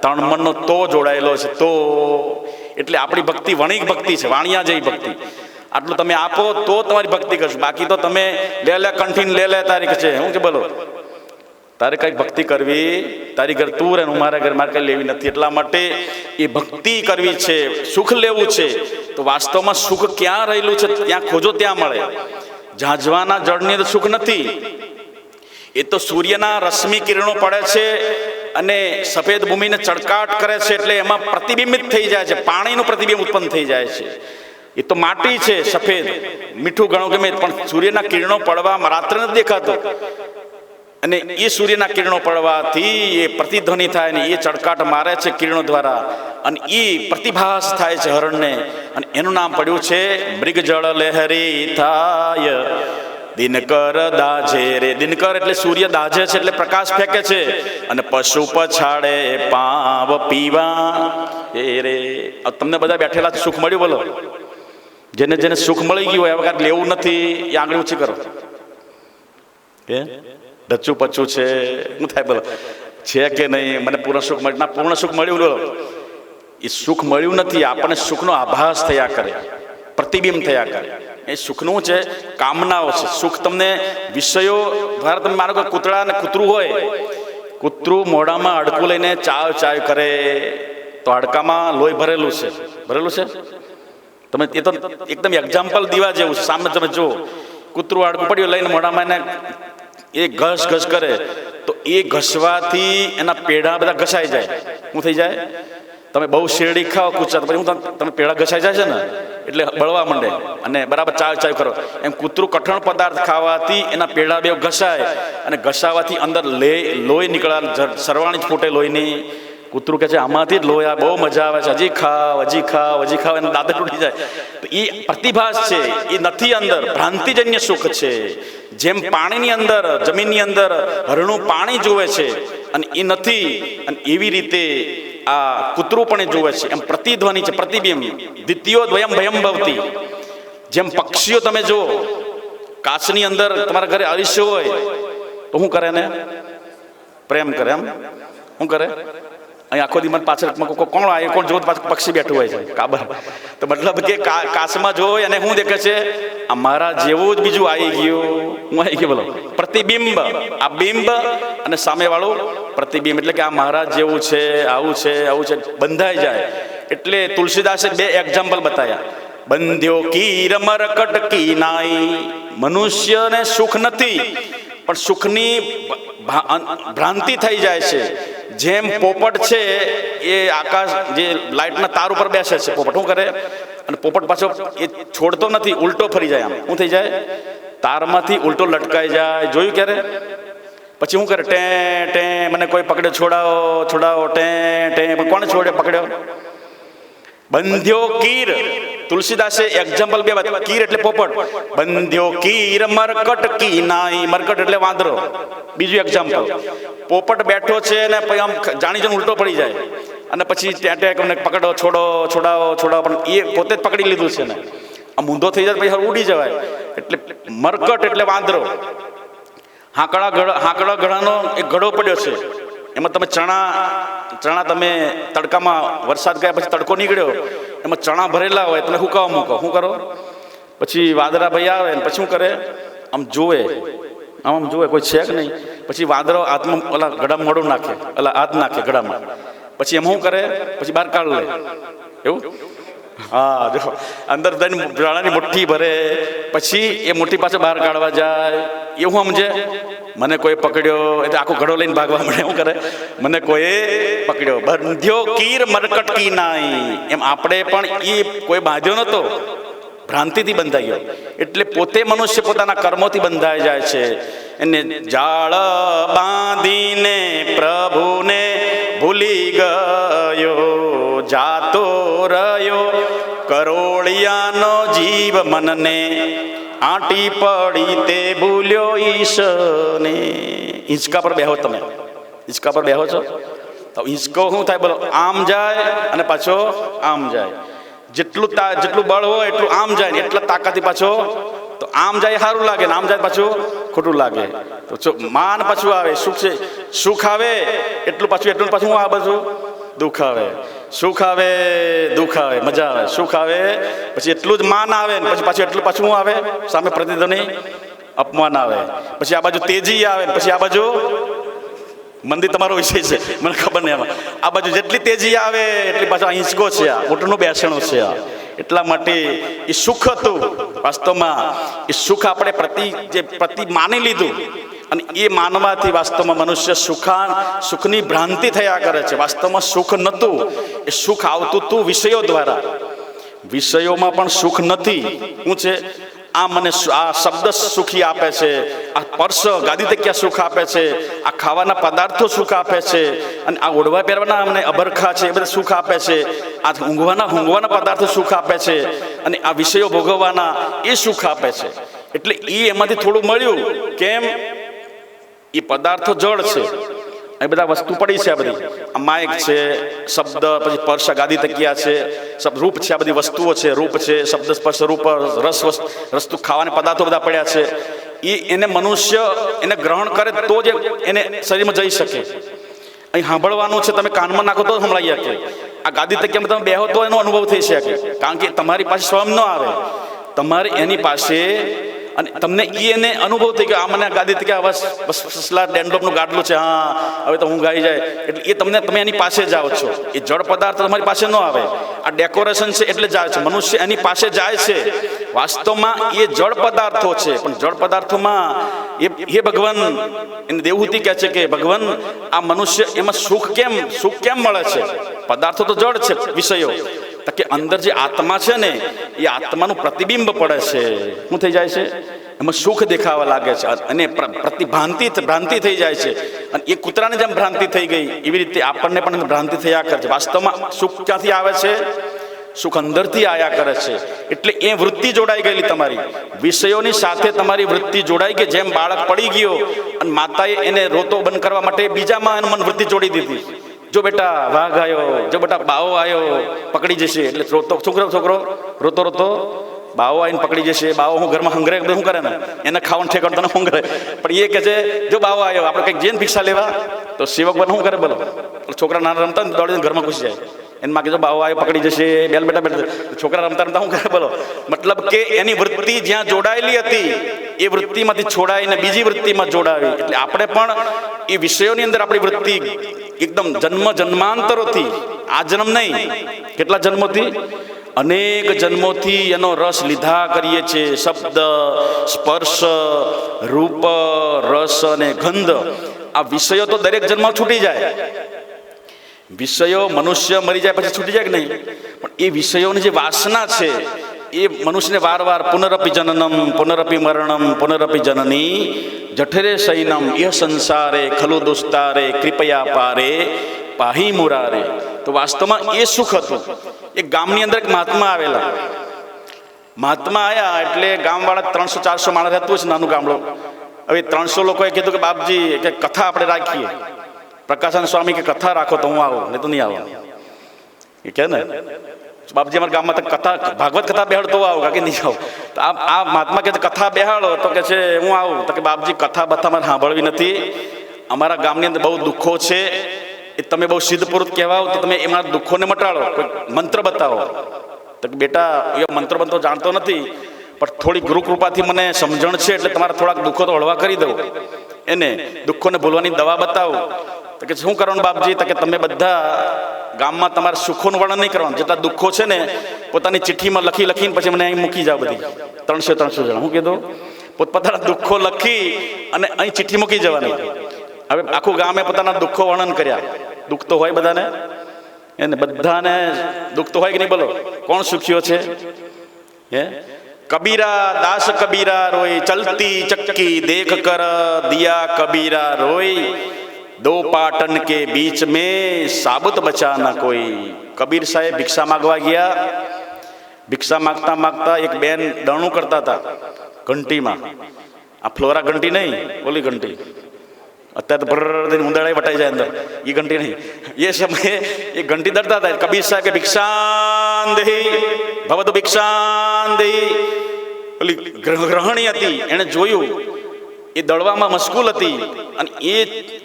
ત્રણ મનનો તો જોડાયેલો છે તો. એટલે આપણી ભક્તિ વણિક ભક્તિ છે, વાણિયા જેવી ભક્તિ. આટલું તમે આપો તો તમારી ભક્તિ કરશો, બાકી તો તમે લે કંઠીને લે તારીખ છે. હું કે બોલો, તારે કઈક ભક્તિ કરવી, તારી ઘર તું રહે, હું મારા ઘર મારે કઈ લેવી નથી. એટલા માટે એ ભક્તિ કરવી છે, સુખ લેવું છે. તો વાસ્તવમાં સુખ ક્યાં રહેલું છે? ત્યાં ખોજો ત્યાં મળે. ઝાંઝવાના જળની અંદર સુખ નથી. એ તો સૂર્યના રશ્મિ કિરણો પડે છે અને સફેદ ભૂમિને ચળકાટ કરે છે, એટલે એમાં પ્રતિબિંબિત થઈ જાય છે, પાણીનું પ્રતિબિંબ ઉત્પન્ન થઈ જાય છે. એ તો માટી છે સફેદ, મીઠું ઘણું ગમે, પણ સૂર્યના કિરણો પડવામાં રાત્રે નથી દેખાતો. અને એ સૂર્યના કિરણો પડવાથી એ પ્રતિધ્વનિ થાય ને એ ચળકાટ મારે છે કિરણો દ્વારા, અને એ પ્રતિભાસ થાય છે હરણને. અને એનું નામ પડ્યું છે મૃગજળ લહેરી થાય દિનકર દાજે રે. દિનકર એટલે સૂર્ય દાજે છે એટલે પ્રકાશ ફેંકે છે. અને પશુ પછાડે પાવ પીવા એ રે. તમને બધા બેઠેલા સુખ મળ્યું? બોલો, જેને જેને સુખ મળી ગયું હોય વખત લેવું નથી એ આંગળી ઊંચી કરો. કે ડચું પચું છે, શું થાય? બોલો, છે કે નહીં? મને પૂર્ણ સુખ મળ્યું ના? પૂર્ણ સુખ મળ્યું? બોલો, એ સુખ મળ્યું નથી. આપણને સુખનો આભાસ થયા કરે, પ્રતિબિંબ થયા કરે. એ સુખનું છે, કામનાઓ છે. સુખ તમને વિષયો દ્વારા તમે માનો કે કૂતરા ને કૂતરું હોય, કૂતરું મોઢામાં હાડકું લઈને ચાવ ચાવ કરે તો હાડકામાં લોહી ભરેલું છે, ભરેલું છે. તમે એ તો એકદમ એક્ઝામ્પલ દીવા જેવું છે. સામે તમે જુઓ, કૂતરું હાડકું પડ્યું લઈને મોઢામાં એને એ ઘસ ઘસ કરે તો એ ઘસવાથી એના પેઢા બધા ઘસાઈ જાય. શું થઈ જાય? તમે બહુ શેરડી ખાઓ કૂચા તો પછી હું તમે પેઢા ઘસાઈ જાય છે ને, એટલે બળવા માંડે અને બરાબર ચાવ ચાવ કરો. એમ કૂતરું કઠણ પદાર્થ ખાવાથી એના પેઢા બે ઘસાય અને ઘસાવાથી અંદર લોહી નીકળ્યા, સરવાણી જ ફૂટે લોહીની. કૂતરું કહે છે આમાંથી જ લોહી, બહુ મજા આવે છે, હજી ખાવ હજી ખાવ હજી ખાવ, એને દાંત તૂટી જાય. તો એ પ્રતિભાસ છે, એ નથી અંદર, ભ્રાંતિજન્ય સુખ છે. જેમ પાણીની અંદર, જમીનની અંદર હરણું પાણી જોવે છે અને એ નથી, અને એવી રીતે આ કૂતરું પણ એ જોવે છે. એમ પ્રતિધ્વનિ છે, પ્રતિબિંબ. દ્વિતીયો દ્વયમ ભયમ ભવતી. જેમ પક્ષીઓ તમે જુઓ, કાચની અંદર તમારા ઘરે અરીસો હોય તો શું કરે ને? પ્રેમ કરે. એમ શું કરે? અહીં આખો દી મને પાછળ કોણ આવે, કોણ જોવું પાછું પક્ષી બેઠું હોય છે કાબર. તો મતલબ કે કાચમાં જોઈ અને શું દેખે છે? આ મારા જેવું જ બીજું આવી ગયું. હું આવી ગયો. બોલો, પ્રતિબિંબ. આ બિંબ અને સામેવાળું પ્રતિબિંબ, એટલે કે આ મારા જેવું છે, આવું છે, આવું છે, બંધાઈ જાય. એટલે તુલસીદાસે બે એક્ઝામ્પલ બતાવ્યા. બંધ્યો કીર મરકટ કી નાઈ. મનુષ્યને સુખ નથી, પણ સુખની ભ્રાંતિ થઈ જાય છે. જેમ પોપટ છે એ આકાશ જે લાઇટના તાર ઉપર બેસે છે, પોપટ શું કરે? અને પોપટ પાછો એ છોડતો નથી, ઉલટો ફરી જાય. આમ શું થઈ જાય? તારમાંથી ઉલટો લટકાઈ જાય. જોયું ક્યારે? પછી શું કરે? ટે ટે, મને કોઈ પકડ્યો, છોડાવો છોડાવો, ટે ટે. પણ કોને છોડ્યો, પકડ્યો? બંધ્યો કીર. તુલસીદાસે એક્ઝામ્પલ બે વાત. કીર એટલે પોપટ, બંધ્યો કીર મરકટ કી નાઈ. મરકટ એટલે વાંદરો. બીજું એક્ઝામ્પલ, પોપટ બેઠો છે ને પછી આમ જાણી જઈને ઉલટો પડી જાય અને પછી ત્યાં પકડો, છોડો છોડાવો છોડાવો, પણ એ પોતે જ પકડી લીધું છે ને આમ ઊંધો થઈ જાય પછી ઉડી જવાય. એટલે મરકટ એટલે વાંદરો. હાંકડા ઘડાનો એક ઘડો પડ્યો છે, એમાં તમે ચણા તમે તડકામાં, વરસાદ ગયા પછી તડકો નીકળ્યો, એમાં ચણા ભરેલા હોય, તમે હુકાવા મૂકો. શું કરો? પછી વાદળા ભાઈ આવે ને પછી શું કરે? આમ જોવે, આમ જોવે કોઈ છે કે નહીં. પછી વાદળો હાથમાં ઓલા ઘડામાં મોડું નાખે, ઓલા હાથ નાખે ઘડામાં, પછી એમ શું કરે? પછી બહાર કાઢ લે. એવું? હા, જો અંદર જઈને જાળાની મુઠ્ઠી ભરે, પછી એ મુઠ્ઠી પાસે બહાર કાઢવા જાય. એવું સમજે મને કોઈ પકડ્યો, એટલે આખો ઘડો લઈને ભાગવા મળે. શું કરે? મને કોઈ પકડ્યો. બંધ્યો કીર મરકટ કી નાઈ. એમ આપણે પણ એ કોઈ બાંધ્યો નતો, ભ્રાંતિથી બંધાઈ ગયો. એટલે પોતે મનુષ્ય પોતાના કર્મોથી બંધાઈ જાય છે. એને જાળ બાંધીને પ્રભુને ભૂલી ગયો, જાતો રહ્યો કરોળિયાનો જીવ મનને, આંટી પડી તે ભૂલ્યો ઈશને. હિંચકા પર બેહો તમે, હિંચકા પર બેહો છો તો હિંચકો શું થાય? બોલો, આમ જાય અને પાછો આમ જાય. જેટલું બળ હોય એટલું આમ જાય ને એટલા તાકાતથી પાછો તો આમ જાય સારું લાગે ને આમ જાય પાછું ખોટું લાગે. તો માન પાછું આવે, સુખ છે, સુખ આવે એટલું પાછું આ બધું દુઃખ આવે, સુખ આવે દુઃખ આવે, મજા આવે, સુખ આવે પછી એટલું જ માન આવે ને પછી પાછું એટલું પાછું આવે સામે પ્રતિધ્વનિ અપમાન આવે, પછી આ બાજુ તેજી આવે ને પછી આ બાજુ મંદિર તમારો વિષય છે મને ખબર નહીં, આમાં આ બાજુ જેટલી તેજી આવે એટલી પાછું હિંચકો છે, આ ઊંટનું બેસણું છે આ. એટલા માટે એ સુખ હતું વાસ્તવમાં, એ સુખ આપણે પ્રતિ માની લીધું અને એ માનવાથી વાસ્તવમાં મનુષ્ય સુખની ભ્રાંતિ થયા કરે છે. વાસ્તવમાં સુખ નહોતું, એ સુખ આવતું હતું વિષયો દ્વારા. વિષયોમાં પણ સુખ નથી. શું છે? આ મને આ શબ્દ સુખી આપે છે, આ સ્પર્શ ગાદી તકિયા સુખ આપે છે, આ ખાવાના પદાર્થો સુખ આપે છે, અને આ ઓઢવા પહેરવાના અમને અભરખા છે એ બધા સુખ આપે છે, આ ઊંઘવાના પદાર્થો સુખ આપે છે, અને આ વિષયો ભોગવવાના એ સુખ આપે છે. એટલે એ એમાંથી થોડું મળ્યું. કેમ? એ પદાર્થો જળ છે, એ બધા વસ્તુ પડી છે, આ બધી આ માઇક છે, શબ્દ, પછી સ્પર્શ ગાદી તકિયા છે, રૂપ છે, આ બધી વસ્તુઓ છે, રૂપ છે, શબ્દ સ્પર્શ રૂપ રસ્તુ ખાવાના પદાર્થો બધા પડ્યા છે. એને મનુષ્ય એને ગ્રહણ કરે તો જ એને શરીરમાં જઈ શકે. અહીં સાંભળવાનું છે, તમે કાનમાં નાખો તો સંભળાઈ શકે. આ ગાદી તકિયામાં તમે બેહો તો એનો અનુભવ થઈ શકે, કારણ કે તમારી પાસે સ્વયં ન આવે, તમારે એની પાસે, અને તમને એને અનુભવ થઈ ગયો આ મને ગાદી તકે બસ સસલા ડેન્ડલોપનું ગાડલું છે, હા હવે તો હું ગાઈ જાય. એટલે તમે એની પાસે જાઓ છો. એ જળ પદાર્થ તમારી પાસે ન આવે, આ ડેકોરેશન છે એટલે જાય છે. મનુષ્ય એની પાસે જાય છે. વાસ્તવમાં એ જળ પદાર્થો છે, પણ જળ પદાર્થોમાં એ ભગવાન એને દેવહૂતિ કહે છે કે ભગવાન આ મનુષ્ય એમાં સુખ કેમ મળે છે? પદાર્થો તો જળ છે, વિષયો, કે અંદર જે આત્મા છે ને એ આત્માનું પ્રતિબિંબ પડે છે. શું થઈ જાય છે? એમાં સુખ દેખાવા લાગે છે, અને ભ્રાંતિ થઈ જાય છે. અને એ કૂતરાને જેમ ભ્રાંતિ થઈ ગઈ એવી રીતે આપણને પણ ભ્રાંતિ થયા કરે છે. વાસ્તવમાં સુખ ક્યાંથી આવે છે? સુખ અંદરથી આયા કરે છે. એટલે એ વૃત્તિ જોડાઈ ગયેલી તમારી વિષયોની સાથે, તમારી વૃત્તિ જોડાઈ ગઈ. જેમ બાળક પડી ગયો અને માતાએ એને રોતો બંધ કરવા માટે બીજામાં એનું મન વૃત્તિ જોડી દીધી. જો બેટા વાઘ આવ્યો, જો બેટા બાવો આવ્યો પકડી જશે, એટલે છોકરો રોતો બાવો આવીને પકડી જશે. બાવો હું ઘરમાં હંગરે શું કરે ને, એને ખાવાનું ઠેકાણ તને હંગરે, પણ એ કહે છે જો બાવો આવ્યો આપણે કંઈક જઈને ભિક્ષા લેવા, તો સેવક બને શું કરે બોલો? છોકરા નાના રમતા ને દોડીને ઘરમાં ઘૂસી જાય. એને માં કીધું બાવો આવ્યો પકડી જશે, બેલ બેટા છોકરા રમતા શું કરે બોલો? મતલબ કે એની વૃત્તિ જ્યાં જોડાયેલી હતી એ વૃત્તિમાંથી છોડાઈને બીજી વૃત્તિમાં જોડાવી. એટલે આપણે પણ એ વિષયોની અંદર આપણી વૃત્તિ એકદમ જન્માંતરોથી, આ જન્મ નહીં, કેટલા જન્મોથી? અનેક જન્મોથી એનો રસ લીધા કરીએ છીએ. શબ્દ, સ્પર્શ, રૂપ, રસ અને ગંધ, આ વિષયો તો દરેક જન્મ છૂટી જાય. વિષયો મનુષ્ય મરી જાય પછી છૂટી જાય કે નહીં? પણ એ વિષયોની જે વાસના છે એ મનુષ્યને વારવાર પુનરપી જનનમ પુનરપી મરણમ પુનરપી જનની જઠરે શયનમ યહ સંસારે ખલુ દુસ્તારે કૃપયા પારે પાહી મુરારે. તો વાસ્તવમાં એ સુખ હતું. એક ગામની અંદર એક મહાત્મા આવેલા. મહાત્મા આવ્યા એટલે ગામવાળા 300-400 માણસ રહેતું છે, નાનું ગામડું. હવે 300 લોકોએ કીધું કે બાપજી કે કથા આપણે રાખીએ. પ્રકાશાનંદ સ્વામી કે કથા રાખો તો હું આવું, નહીં તો નહીં આવું. એ કે ને બાપજી અમારા ગામમાં તો કથા ભાગવત કથા બેહાડતો આવું, કે નહીં આવું. તો આ મહાત્મા કે કથા બેહાડો તો કે છે હું આવું. તો કે બાપજી કથા બથા મારે સાંભળવી નથી. અમારા ગામની અંદર બહુ દુઃખો છે, એ તમે બહુ સિદ્ધ પુરુષ કહેવાઓ તો તમે એમાં દુઃખોને મટાડો, કોઈ મંત્ર બતાવો. તો કે બેટા એ મંત્ર બંત્રો જાણતો નથી, પણ થોડી ગુરુ કૃપાથી મને સમજણ છે એટલે તમારા થોડાક દુઃખો તો હળવા કરી દઉં. એને દુઃખોને ભૂલવાની દવા બતાવો. તો કે શું કરવાનું બાપજી? તો કે તમે બધા ગામમાં તમારા સુખોનું વર્ણન નહીં કરવાનું. જેટલા દુઃખો છે ને પોતાની ચિઠ્ઠીમાં લખીને પછી મને અહીં મૂકી જાઓ. બધી 300 જણા હું કીધું પોતપોતાના દુઃખો લખી અને અહીં ચિઠ્ઠી મૂકી જવાની. હવે આખું ગામે પોતાના દુઃખો વર્ણન કર્યા. દુઃખ તો હોય બધાને, એને બધાને દુઃખ તો હોય કે નહીં? બોલો કોણ સુખ્યો છે? હે કબીરા દાસ કબીરા રોય ચલતી ચક્કી દેખ કર દિયા કબીરા રોય દો પાટન કે બીચ મેં સાબુત બચા ના કોઈ. કબીર સાહેબ ભિક્ષા માગવા ગયા. ભિક્ષા માગતા માગતા એક બેન દણું કરતા હતા ઘંટીમાં. આ ફ્લોરા ઘંટી નહીં, ઓલી ઘંટી અત્યારે તો ભર ઉંદરડા વટાઈ જાય અંદર, એ ઘંટી નહીં. એ સમયે એ ઘંટી દળતા હતા. કબીર સાહેબ કે ભિક્ષાંદેહી ભવતુ ભિક્ષાંદેહી, પેલી ગ્રહણી હતી, એણે જોયું એ દળવામાં મશગુલ હતી, અને એ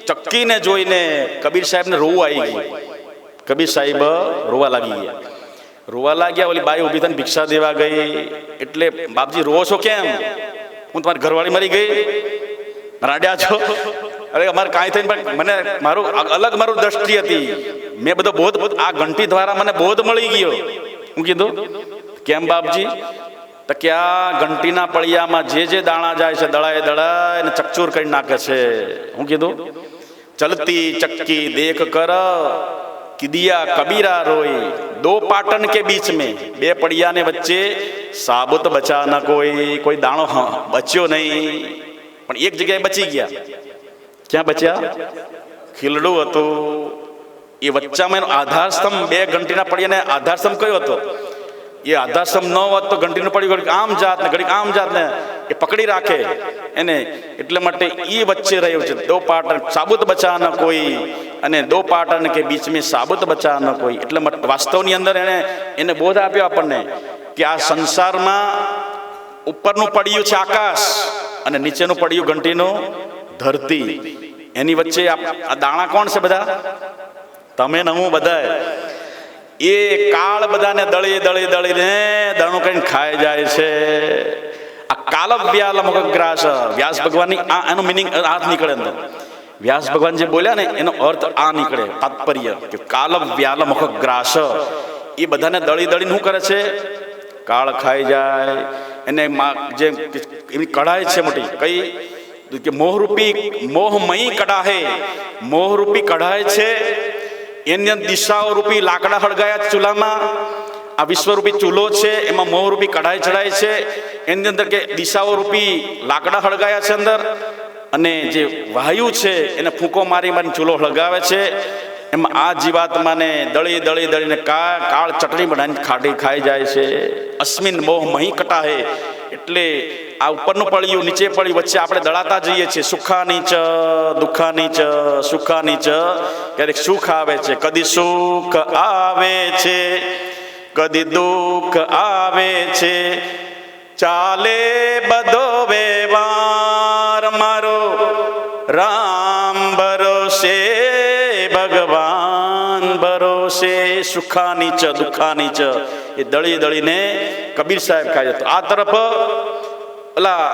ચક્કીને જોઈને કબીર સાહેબને રોવું આવી ગયું. કબીર સાહેબ રોવા લાગ્યા. ઓલી બાઈ ઊભી થઈને ભિક્ષા દેવા ગઈ. એટલે બાપજી રોવો છો કેમ? હું તમારી ઘરવાળી મરી ગઈ, રાડ્યા છો? અરે અમારે કાંઈ થઈને પણ મને મારું મારું દ્રષ્ટિ હતી. મેં બધો બોધ, આ ઘંટી દ્વારા મને બોધ મળી ગયો. હું કીધું કેમ બાપજી? તો કે આ ઘંટીના પળિયામાં જે દાણા જાય છે દળાય ને ચકચૂર કરી નાખે છે. હું કીધું ચલતી ચક્કી દેખ કર કિદિયા કબીરા રોઈ, દો પાટન કે બીચ મેં, બે પડિયાને વચ્ચે સાબુત બચા ન કોઈ દાણો બચ્યો નહીં. પણ એક જગ્યાએ બચી ગયા. ક્યાં બચ્યા? ખીલડું હતું એ વચ્ચામાં. એનો આધારસ્તંભ, બે ઘંટીના પડિયાને આધારસ્તંભ કયો હતો? એ આધારસ્તંભ ન હોત તો ઘંટીનું પડ્યું ઘડીક આમ જાત ને ઘડીક આમ જાત ને એ પકડી રાખે એને. એટલે માટે એ વચ્ચે રહ્યું છે. દો પાટન સાબુત બચા ન કોઈ, અને દો પાટન કે બીચ મેં સાબુત બચા ન કોઈ. એટલે વાસ્તવની અંદર એને બોધ આપ્યો આપણને કે આ સંસારમાં ઉપરનું પડ્યું છે આકાશ, અને નીચેનું પડ્યું ઘંટીનું ધરતી. એની વચ્ચે આ દાણા કોણ છે? બધા તમે ને હું બધા. એ કાળ બધાને દળીને દાણું કરીને ખાઈ જાય છે. આ કાલવ્યાલમુખગ્રાસ, વ્યાસ ભગવાનની આ એનો મિનિંગ આ નીકળે અંદર. વ્યાસ ભગવાન જે બોલ્યા ને એનો અર્થ આ નીકળે, તાત્પર્ય કે કાલવ્યાલમુખગ્રાસ. એ બધાને દળીને શું કરે છે? કાળ ખાઈ જાય. એને જે એની કઢાઈ છે મોટી, કઈ કે મોહમયી કઢાહે, મોહરૂપી કઢાય છે. એની દિશાઓ રૂપી લાકડા હળગાયા ચૂલામાં. આ વિશ્વરૂપી ચૂલો છે, એમાં મોહરૂપી કઢાઈ ચડાય છે. એની અંદર કે દિશાઓ રૂપી લાકડા હળગાયા છે અંદર, અને જે વાયુ છે એને ફૂંકો મારી ચૂલો હળગાવે છે. એમાં આ જીવાત્માને દળીને કાળ ચટણી બનાવીને ખાઈ જાય છે. અસ્મિન મોહમયી કટાહે, એટલે આ ઉપરનું પડ્યું નીચે પડ્યું વચ્ચે આપણે દળાતા જઈએ છીએ. સુખાની ચ દુઃખાની ચ સુખાની ચ. ક્યારેક સુખ આવે છે, કદી સુખ આવે છે, કદી દુઃખ આવે છે. ચાલે બધો વ્યવહાર મારો રામ ભરોસે, ભગવાન ભરોસે. સુખાની ચ દુઃખાની ચ, એ દળીને કબીર સાહેબ ખાય. તો આ તરફ ઓલા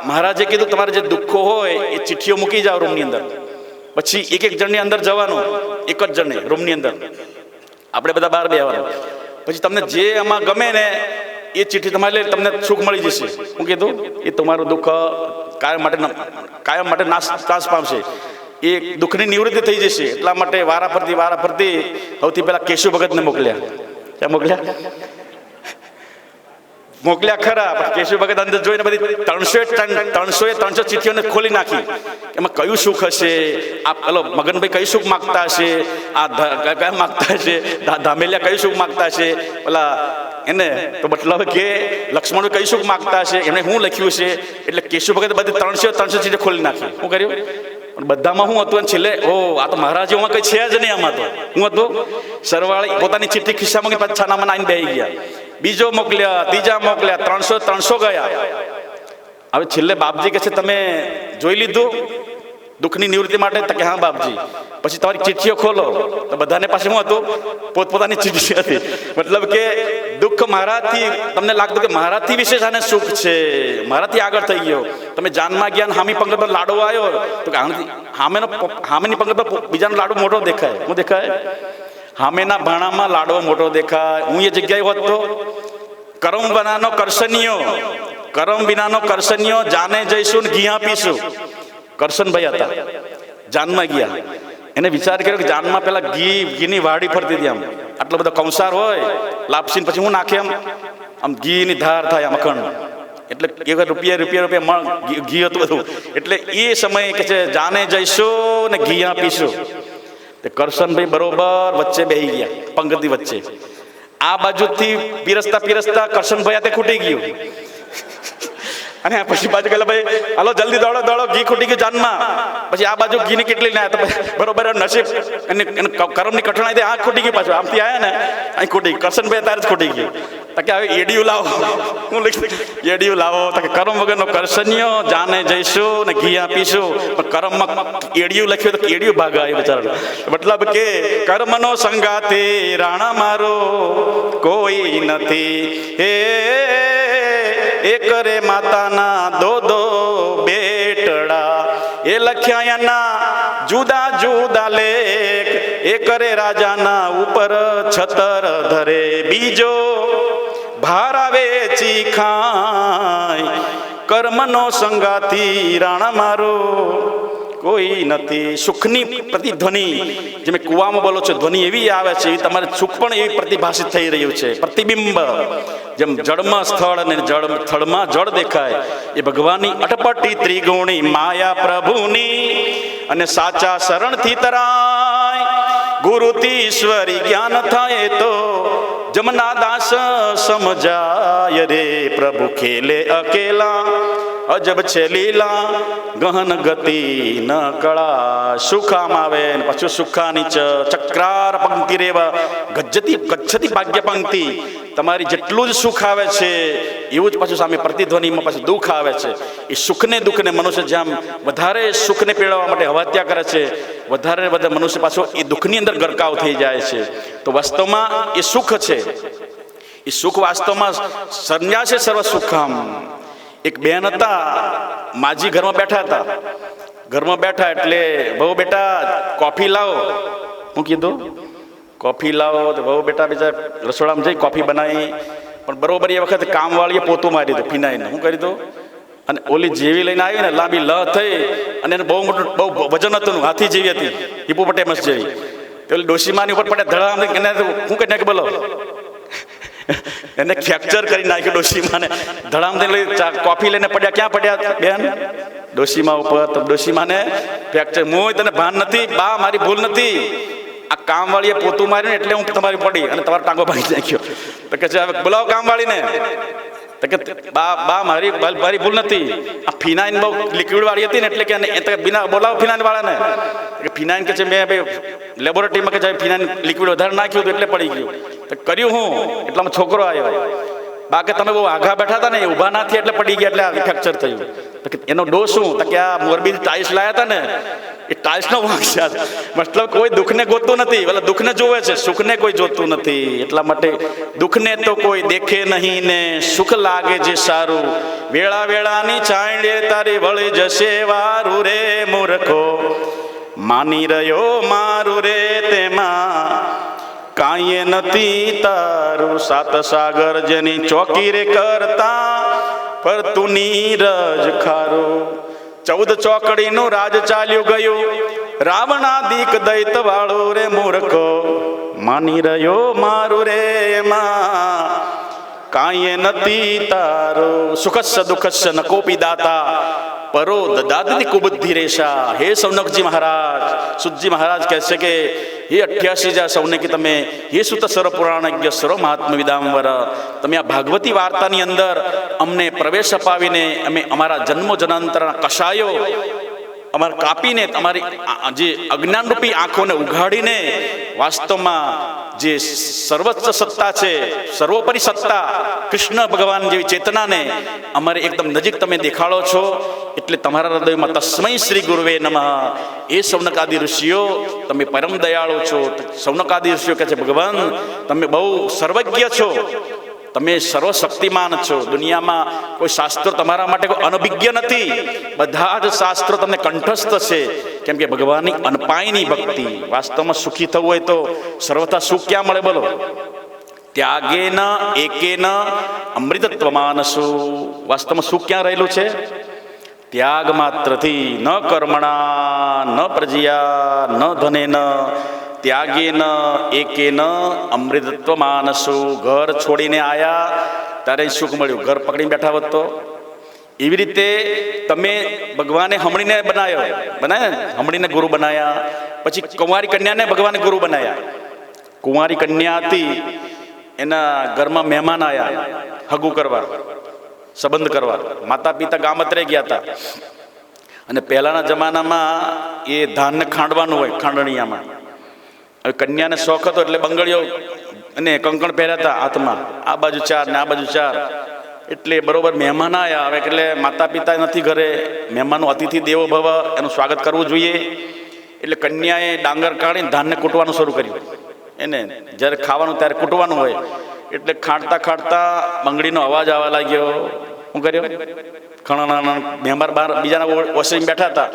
મહારાજે કીધું તમારે જે દુઃખો હોય એ ચિઠ્ઠીઓ મૂકી જાઓ રૂમની અંદર. પછી એક જણની અંદર જવાનું, એક જ જણને રૂમની અંદર, આપણે બધા બહાર બેસવાનું. પછી તમને જે આમાં ગમે ને એ ચિઠ્ઠી તમારે લઈ, તમને સુખ મળી જશે. હું કીધું એ તમારું દુઃખ કાયમ માટે નાશ પામશે. એ દુઃખની નિવૃત્તિ થઈ જશે. એટલા માટે વારા ફરતી સૌથી પહેલા કેશુ ભગતને મોકલ્યા. ક્યાં મોકલ્યા ખરા, પણ કેશુ ભગત અંદર જોઈને બધી 300 ચિઠ્ઠીઓને ખોલી નાખી. એમાં કયું સુખ હશે? આ પેલો મગનભાઈ કયું સુખ માગતા હશે? આ કયા માગતા હશે? ધામેલિયા કયું સુખ માગતા હશે? પેલા એને તો મતલબ કે લક્ષ્મણ કયું સુખ માગતા હશે? એમણે શું લખ્યું છે? એટલે કેશુ ભગત બધી 300 ચિઠ્ઠીઓ ખોલી નાખી. શું કર્યું? પણ બધામાં શું હતું? છેલ્લે આ તો મહારાજોમાં કઈ છે જ નહીં. આમાં તો શું હતું? સરવાળી પોતાની ચિઠ્ઠી ખિસ્સામાં પાછા છાનામાં આવીને બેસી ગયા. બીજો મોકલ્યા, ત્રીજા મોકલ્યા, 300 ગયા. હવે છેલ્લે બાપજી કહે છે તમે જોઈ લીધું દુઃખની નિવૃત્તિ માટે? તો કે હા બાપજી. પછી તમારી ચિઠ્ઠીઓ ખોલો. તો બધાને પાસે શું હતું? પોતપોતાની ચિઠ્ઠી હતી. મતલબ કે દુઃખ મારાથી, તમને લાગતું કે મારાથી વિશેષ આને સુખ છે, મારાથી આગળ થઈ ગયો. તમે જાનમાં ગયા, હામી પંગત પર લાડવો આવ્યો, તો કે હામેની પંગત પર બીજાનો લાડવો મોટો દેખાય. શું દેખાય? હામેના ભાણામાં લાડવો મોટો દેખાય. હું એ જગ્યાએ હોત તો કરમ વિનાનો કરસનિયો જાને જઈશું ને ઘી આપીશું. કરશનભાઈ હતા, જાનમાં ગયા. એને વિચાર કર્યો કે જાનમાં પેલા ઘીની વાડી ફરતી હતી. આમ આટલો બધો કંસાર હોય, લાપસીને પછી હું નાખે આમ ઘીની ધાર થાય આમ અખંડ. એટલે રૂપિયા ઘી હતું બધું. એટલે એ સમયે કે છે જાને જઈશું ને ઘી આપીશું. તે કરશનભાઈ બરોબર વચ્ચે બેસી ગયા, પંક્તિ વચ્ચે. આ બાજુથી પીરસતા કરશનભાઈ હાથે ખૂટી ગયું. અને પછી બાજુ કે ભાઈ હાલો જલ્દી દોડો દોડો, ઘી ખૂટી ગયું જાનમાં. પછી આ બાજુ ઘીની કેટલી ના તો બરોબર નસીબ એને કર્મની કઠણાઈ આ ખૂટી ગઈ. પાછું આમથી આવ્યા ને અહીં ખૂટી ગઈ. કરશનભાઈ તારે જ ખૂટી ગયું. તો કે હવે એડિયું લાવો. હું લખી એડિયું લાવો તો કે કર્મ વગરનો કરશન્યો જાને જઈશું ને ઘી આપીશું. પણ કર્મમાં એડિયું લખ્યું તો એડિયું ભાગ આવ્યું બિચારા. મતલબ કે કર્મનો સંગાતી રાણા મારો કોઈ નથી. હે એક રે માતાના દો બેટડા, એ લખ્યાના જુદા જુદા લેખ. એક રે રાજાના ઉપર છતર ધરે, બીજો ભાર આવે ચીખાય. કર્મનો સંગાતી રાણા મારો કોઈ નથી. સુખની પ્રતિધ્વનિ જેમ કુવામાં બોલો છો ધ્વનિ એવી આવે છે, એ તમારે સુખ પણ એવી પ્રતિભાષિત થઈ રહ્યું છે. પ્રતિબિંબ જેમ જળમાં સ્થળ અને સ્થળમાં જળ દેખાય, એ ભગવાનની અટપટી ત્રિગુણી માયા પ્રભુની. અને સાચા શરણથી તરાય, ગુરુથી ઈશ્વરી જ્ઞાન થાય તો જમના દાસ સમજાય રે. પ્રભુ ખેલે અકેલા અજબ છે લીલા, ગહન ગતિ ન કળા. સુખામ આવે ને પાછું સુખાની ચક્રાર પંક્તિ રેવા ગચ્છતી ભાગ્ય પંક્તિ. તમારી જેટલું જ સુખ આવે છે એવું જ પાછું સામે પ્રતિધ્વનિમાં પાછું દુઃખ આવે છે. એ સુખને દુઃખને મનુષ્ય જેમ વધારે સુખને પીળવવા માટે હત્યા કરે છે, વધારે મનુષ્ય પાછો એ દુઃખની અંદર ગરકાવ થઈ જાય છે. તો વાસ્તવમાં એ સુખ છે. એ સુખ વાસ્તવમાં સંન્યાસે સર્વ સુખમ. એક બેન હતા, માજી ઘરમાં બેઠા હતા. ઘરમાં બેઠા એટલે બહુ બેટા કોફી લાવો. હું કીધું કોફી લાવો તો બહુ બેટા બીજા રસોડામાં જઈ કોફી બનાવી. પણ બરોબર એ વખતે કામવાળીએ પોતું મારી દીધું ફિનાઈને. શું કરી દઉં? અને ઓલી જેવી લઈને આવી ને લાંબી લ થઈ અને એને બહુ મોટું બહુ વજન હતું, હાથી જેવી હતી, હિપોપોટેમસ જેવી. તો ઓલી ડોશીમાની ઉપર પડે ધડા. એને શું કરી નાખે બોલો? એને ફ્રેક્ચર કરી નાખ્યું ડોશીમાને. ધડામથી લઈ કોફી લઈને પડ્યા. ક્યાં પડ્યા બેન? ડોશીમા ઉપર. તો ડોશીમાને ફ્રેક્ચર. હું તને ભાન નથી બા, મારી ભૂલ નથી. આ કામવાળીએ પોતું માર્યું એટલે હું તમારી પડી અને તમારો ટાંગો ભાંગી નાખ્યો. તો કે છે હવે બોલાવો કામવાળીને. તો કે બા મારી ભૂલ નથી. આ ફિનાઇન બહુ લિક્વિડ વાળી હતી ને એટલે કે બિના બોલાવો ફિનાઇન વાળાને. કે ફિનાઇન કે છે મેં ભાઈ લેબોરેટરીમાં કે ફિનાઇન લિક્વિડ વધારે નાખ્યું હતું એટલે પડી ગયું. તો કર્યું હું એટલામાં છોકરો આવ્યો. બા કે તમે બહુ આઘા બેઠા હતા ને, ઊભા ના થયા એટલે પડી ગયા, એટલે આ ફ્રેક્ચર થયું. તો કે એનો ડોસ શું? તો કે આ મોરબી ટાઇલ્સ લાયા હતા ને, એ ટાઇલ્સનો વાંક છે. મતલબ કોઈ દુઃખને ગોતતું નથી, એટલે દુઃખને જોવે છે, સુખને કોઈ જોતું નથી. એટલા માટે દુઃખને તો કોઈ દેખે નહીં ને સુખ લાગે જે સારું. વેળા વેળાની છાંયડે તારી વળી જશે વારું રે મૂર્ખો. માની રહ્યો મારું રે તેમાં કાંઈ નથી તારું. સાત સાગર જેની ચોકી રે કરતા પર તું નીરજ ખારું. 14 ચોકડીનું રાજ ચાલ્યું ગયું, રાવણાદિક દૈત વાળું રે મૂર્ખો. માની રહ્યો મારું રે એમાં કાંઈ નથી તારું. સુખસ્ય દુઃખસ્ય ન કોપી દાતા પરો દદાતી કુબુદ્ધિ રેશા. હે સૌનકજી મહારાજ, સુતજી મહારાજ કહે છે કે હે 88 સૌનકી તમે, હે સુત સર્વ પુરાણજ્ઞ સર્વ મહાત્મ વિદાંબર, તમે આ ભાગવતી વાર્તાની અંદર અમને પ્રવેશ અપાવીને અમે અમારા જન્મો જનાંતરના કષાયો અમારે કાપીને તમારી જે અજ્ઞાનરૂપી આંખોને ઉઘાડીને વાસ્તવમાં જે સર્વોચ્ચ સત્તા છે, સર્વોપરી સત્તા કૃષ્ણ ભગવાન જેવી ચેતનાને અમારે એકદમ નજીક તમે દેખાડો છો. એટલે તમારા હૃદયમાં તસ્મૈ શ્રી ગુરુવે નમઃ. એ સૌનકાદિ ઋષિઓ તમે પરમ દયાળુ છો. સૌનકાદિ ઋષિઓ કહે છે ભગવાન તમે બહુ સર્વજ્ઞ છો, તમે સર્વશક્તિમાન છો. દુનિયામાં કોઈ શાસ્ત્રો તમારા માટે કોઈ અનભિજ્ઞ નથી. બધા જ શાસ્ત્રો તમને કંઠસ્થ છે, કેમ કે ભગવાનની અનપાયની ભક્તિ. વાસ્તવમાં સુખી થવું હોય તો સર્વથા સુખ ક્યાં મળે બોલો? ત્યાગેન એકેન અમૃતત્વમાનસુ. વાસ્તવમાં સુખ ક્યાં રહેલું છે? ત્યાગ માત્રથી. ન કર્મણા ન પ્રજયા ન ધનેન ત્યાગેન એકેન અમૃતત્વ માનસુ. ઘર છોડીને આયા ત્યારે સુખ મળ્યું, ઘર પકડીને બેઠા હોત તો. એવી રીતે તમે ભગવાને હમણીને બનાવ્યા, હમણીને ગુરુ બનાવ્યા. પછી કુંવારી કન્યાને ભગવાને ગુરુ બનાવ્યા. કુંવારી કન્યા હતી, એના ઘરમાં મહેમાન આવ્યા હગું કરવા. સંબંધ કરવા. માતા પિતા ગામત્રે ગયા હતા અને પહેલાંના જમાનામાં એ ધાનને ખાંડવાનું હોય ખાંડણીયામાં. હવે કન્યાને શોખ હતો એટલે બંગડીઓ અને કંકણ પહેર્યા હતા હાથમાં, આ બાજુ 4 ને આ બાજુ 4. એટલે બરોબર મહેમાન આવ્યા. હવે એટલે માતા પિતા નથી ઘરે, મહેમાનો અતિથિ દેવો ભવ, એનું સ્વાગત કરવું જોઈએ. એટલે કન્યાએ ડાંગર કાઢીને ધાનને કૂટવાનું શરૂ કર્યું. એને જ્યારે ખાવાનું ત્યારે કૂટવાનું હોય એટલે ખાંડતા ખાંડતા બંગડીનો અવાજ આવવા લાગ્યો. શું કર્યો? ઘણા મહેમાન બહાર બીજાના ઓસરીમાં બેઠા હતા.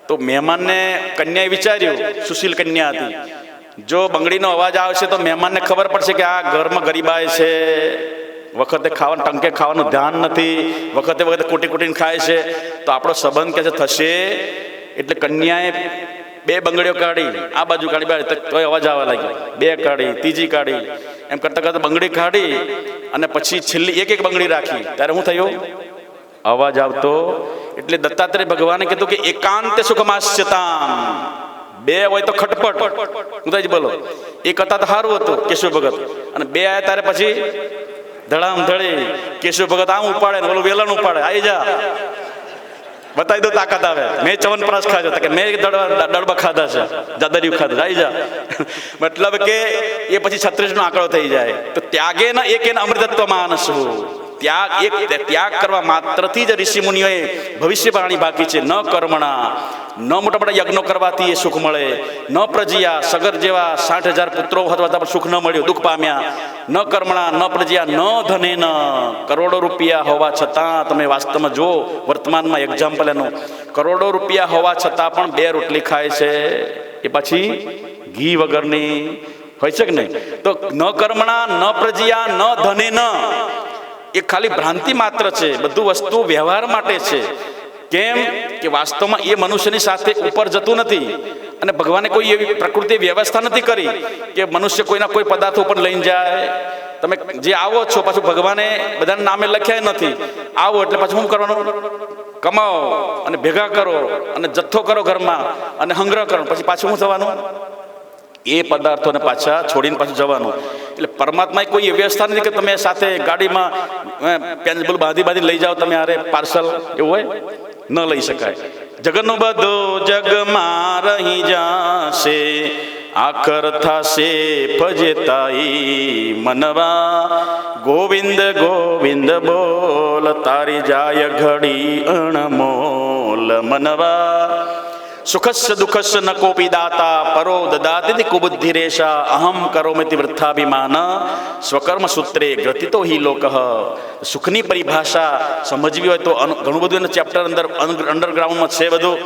તો મહેમાનને કન્યાએ વિચાર્યું, સુશીલ કન્યા હતી, જો બંગડીનો અવાજ આવશે તો મહેમાનને ખબર પડશે કે આ ઘરમાં ગરીબાઈ છે, વખતે ખાવાનું ટંકે ખાવાનું ધ્યાન નથી, વખતે વખતે કૂટી કૂટીને ખાય છે, તો આપણો સંબંધ કે થશે. એટલે કન્યાએ 2 બંગડીઓ કાઢી, આ બાજુ કાઢી, તો અવાજ આવવા લાગ્યો. 2 કાઢી, ત્રીજી કાઢી, એમ કરતાં કરતાં બંગડી કાઢી અને પછી છેલ્લી એક બંગડી રાખી. ત્યારે શું થયું? અવાજ આવતો. એટલે દત્તાત્રેય ભગવાને કીધું કે એકાંતે સુખમાસ્યતામ. 2 હોય તો ખટપટ, હું બોલો. એક હતા તો સારું હતું કેશવ ભગત, અને 2 આવ્યા ત્યારે પછી ધડામ ધડી. કેશવ ભગત આમ ઉપાડે ને ઓલું વેલણ ઉપાડે, આવી જા બતાવી દો તાકાત આવે. મેં ચવનપ્રાશ ખાધો કે મેં દડબા ખાધા છે, જાદરિયું ખાધા, આવી જા. મતલબ કે એ પછી 36 નો આંકડો થઈ જાય. તો ત્યાગે ન એક અમૃતત્વ માનસ. ત્યાગ કરવા માત્રથી જ ઋષિ મુનિઓએ ભવિષ્યવાણી બાકી છે. ન કર્મણા, ન મોટા મોટા યજ્ઞો કરવાથી એ સુખ મળે. ન પ્રજયા, સગર જેવા 60,000 પુત્રો હતા પણ સુખ ન મળ્યું, દુઃખ પામ્યા. ન કર્મણા, ન પ્રજયા, ન ધને, ન કરોડો રૂપિયા હોવા છતાં, તમે વાસ્તવમાં જો વર્તમાનમાં એક્ઝામ્પલ એનું, કરોડો રૂપિયા હોવા છતાં પણ 2 રોટલી ખાય છે, એ પછી ઘી વગરની હોય છે કે નહીં? તો ન કર્મણા, ન પ્રજયા, ન ધને, ન એ ખાલી ભ્રાંતિ માત્ર છે. બધું વસ્તુ વ્યવહાર માટે છે. કેમ કે વાસ્તવમાં એ મનુષ્યની સાથે ઉપર જતું નથી. અને ભગવાને કોઈ એવી પ્રકૃતિ વ્યવસ્થા નથી કરી કે મનુષ્ય કોઈના કોઈ પદાર્થો ઉપર લઈને જાય. તમે જે આવો છો પાછું ભગવાને બધાના નામે લખ્યા નથી. આવો એટલે પાછું શું કરવાનું? કમાઓ અને ભેગા કરો અને જથ્થો કરો ઘરમાં અને સંગ્રહ કરો. પછી પાછું શું થવાનું? એ પદાર્થોને પાછા છોડીને પાછું જવાનું. એટલે પરમાત્માએ કોઈ એ વ્યવસ્થા નથી કે તમે સાથે ગાડીમાં પેન્સિલ બાંધી લઈ જાઓ, તમે આરે પાર્સલ, એવું હોય ન લઈ શકાય. જગતનું બધું જગમાં રહી જાશે, આખર થાશે ફજેતાઈ મનવા. ગોવિંદ ગોવિંદ બોલ, તારી જાય ઘડી અણમોલ મનવા. સુખસ્ય દુઃખસ્ય ન કોપી દાતા, પરો દદાતિ કુબુદ્ધિરેશા. અહમ કરોમિતિ વૃથાભિમાન, સ્વકર્મ સૂત્રે ગ્રથિતો હિ લોકઃ. સુખની પરિભાષા સમજવી હોય તો ઘણું બધું એના ચેપ્ટર અંડરગ્રાઉન્ડમાં છે, બધું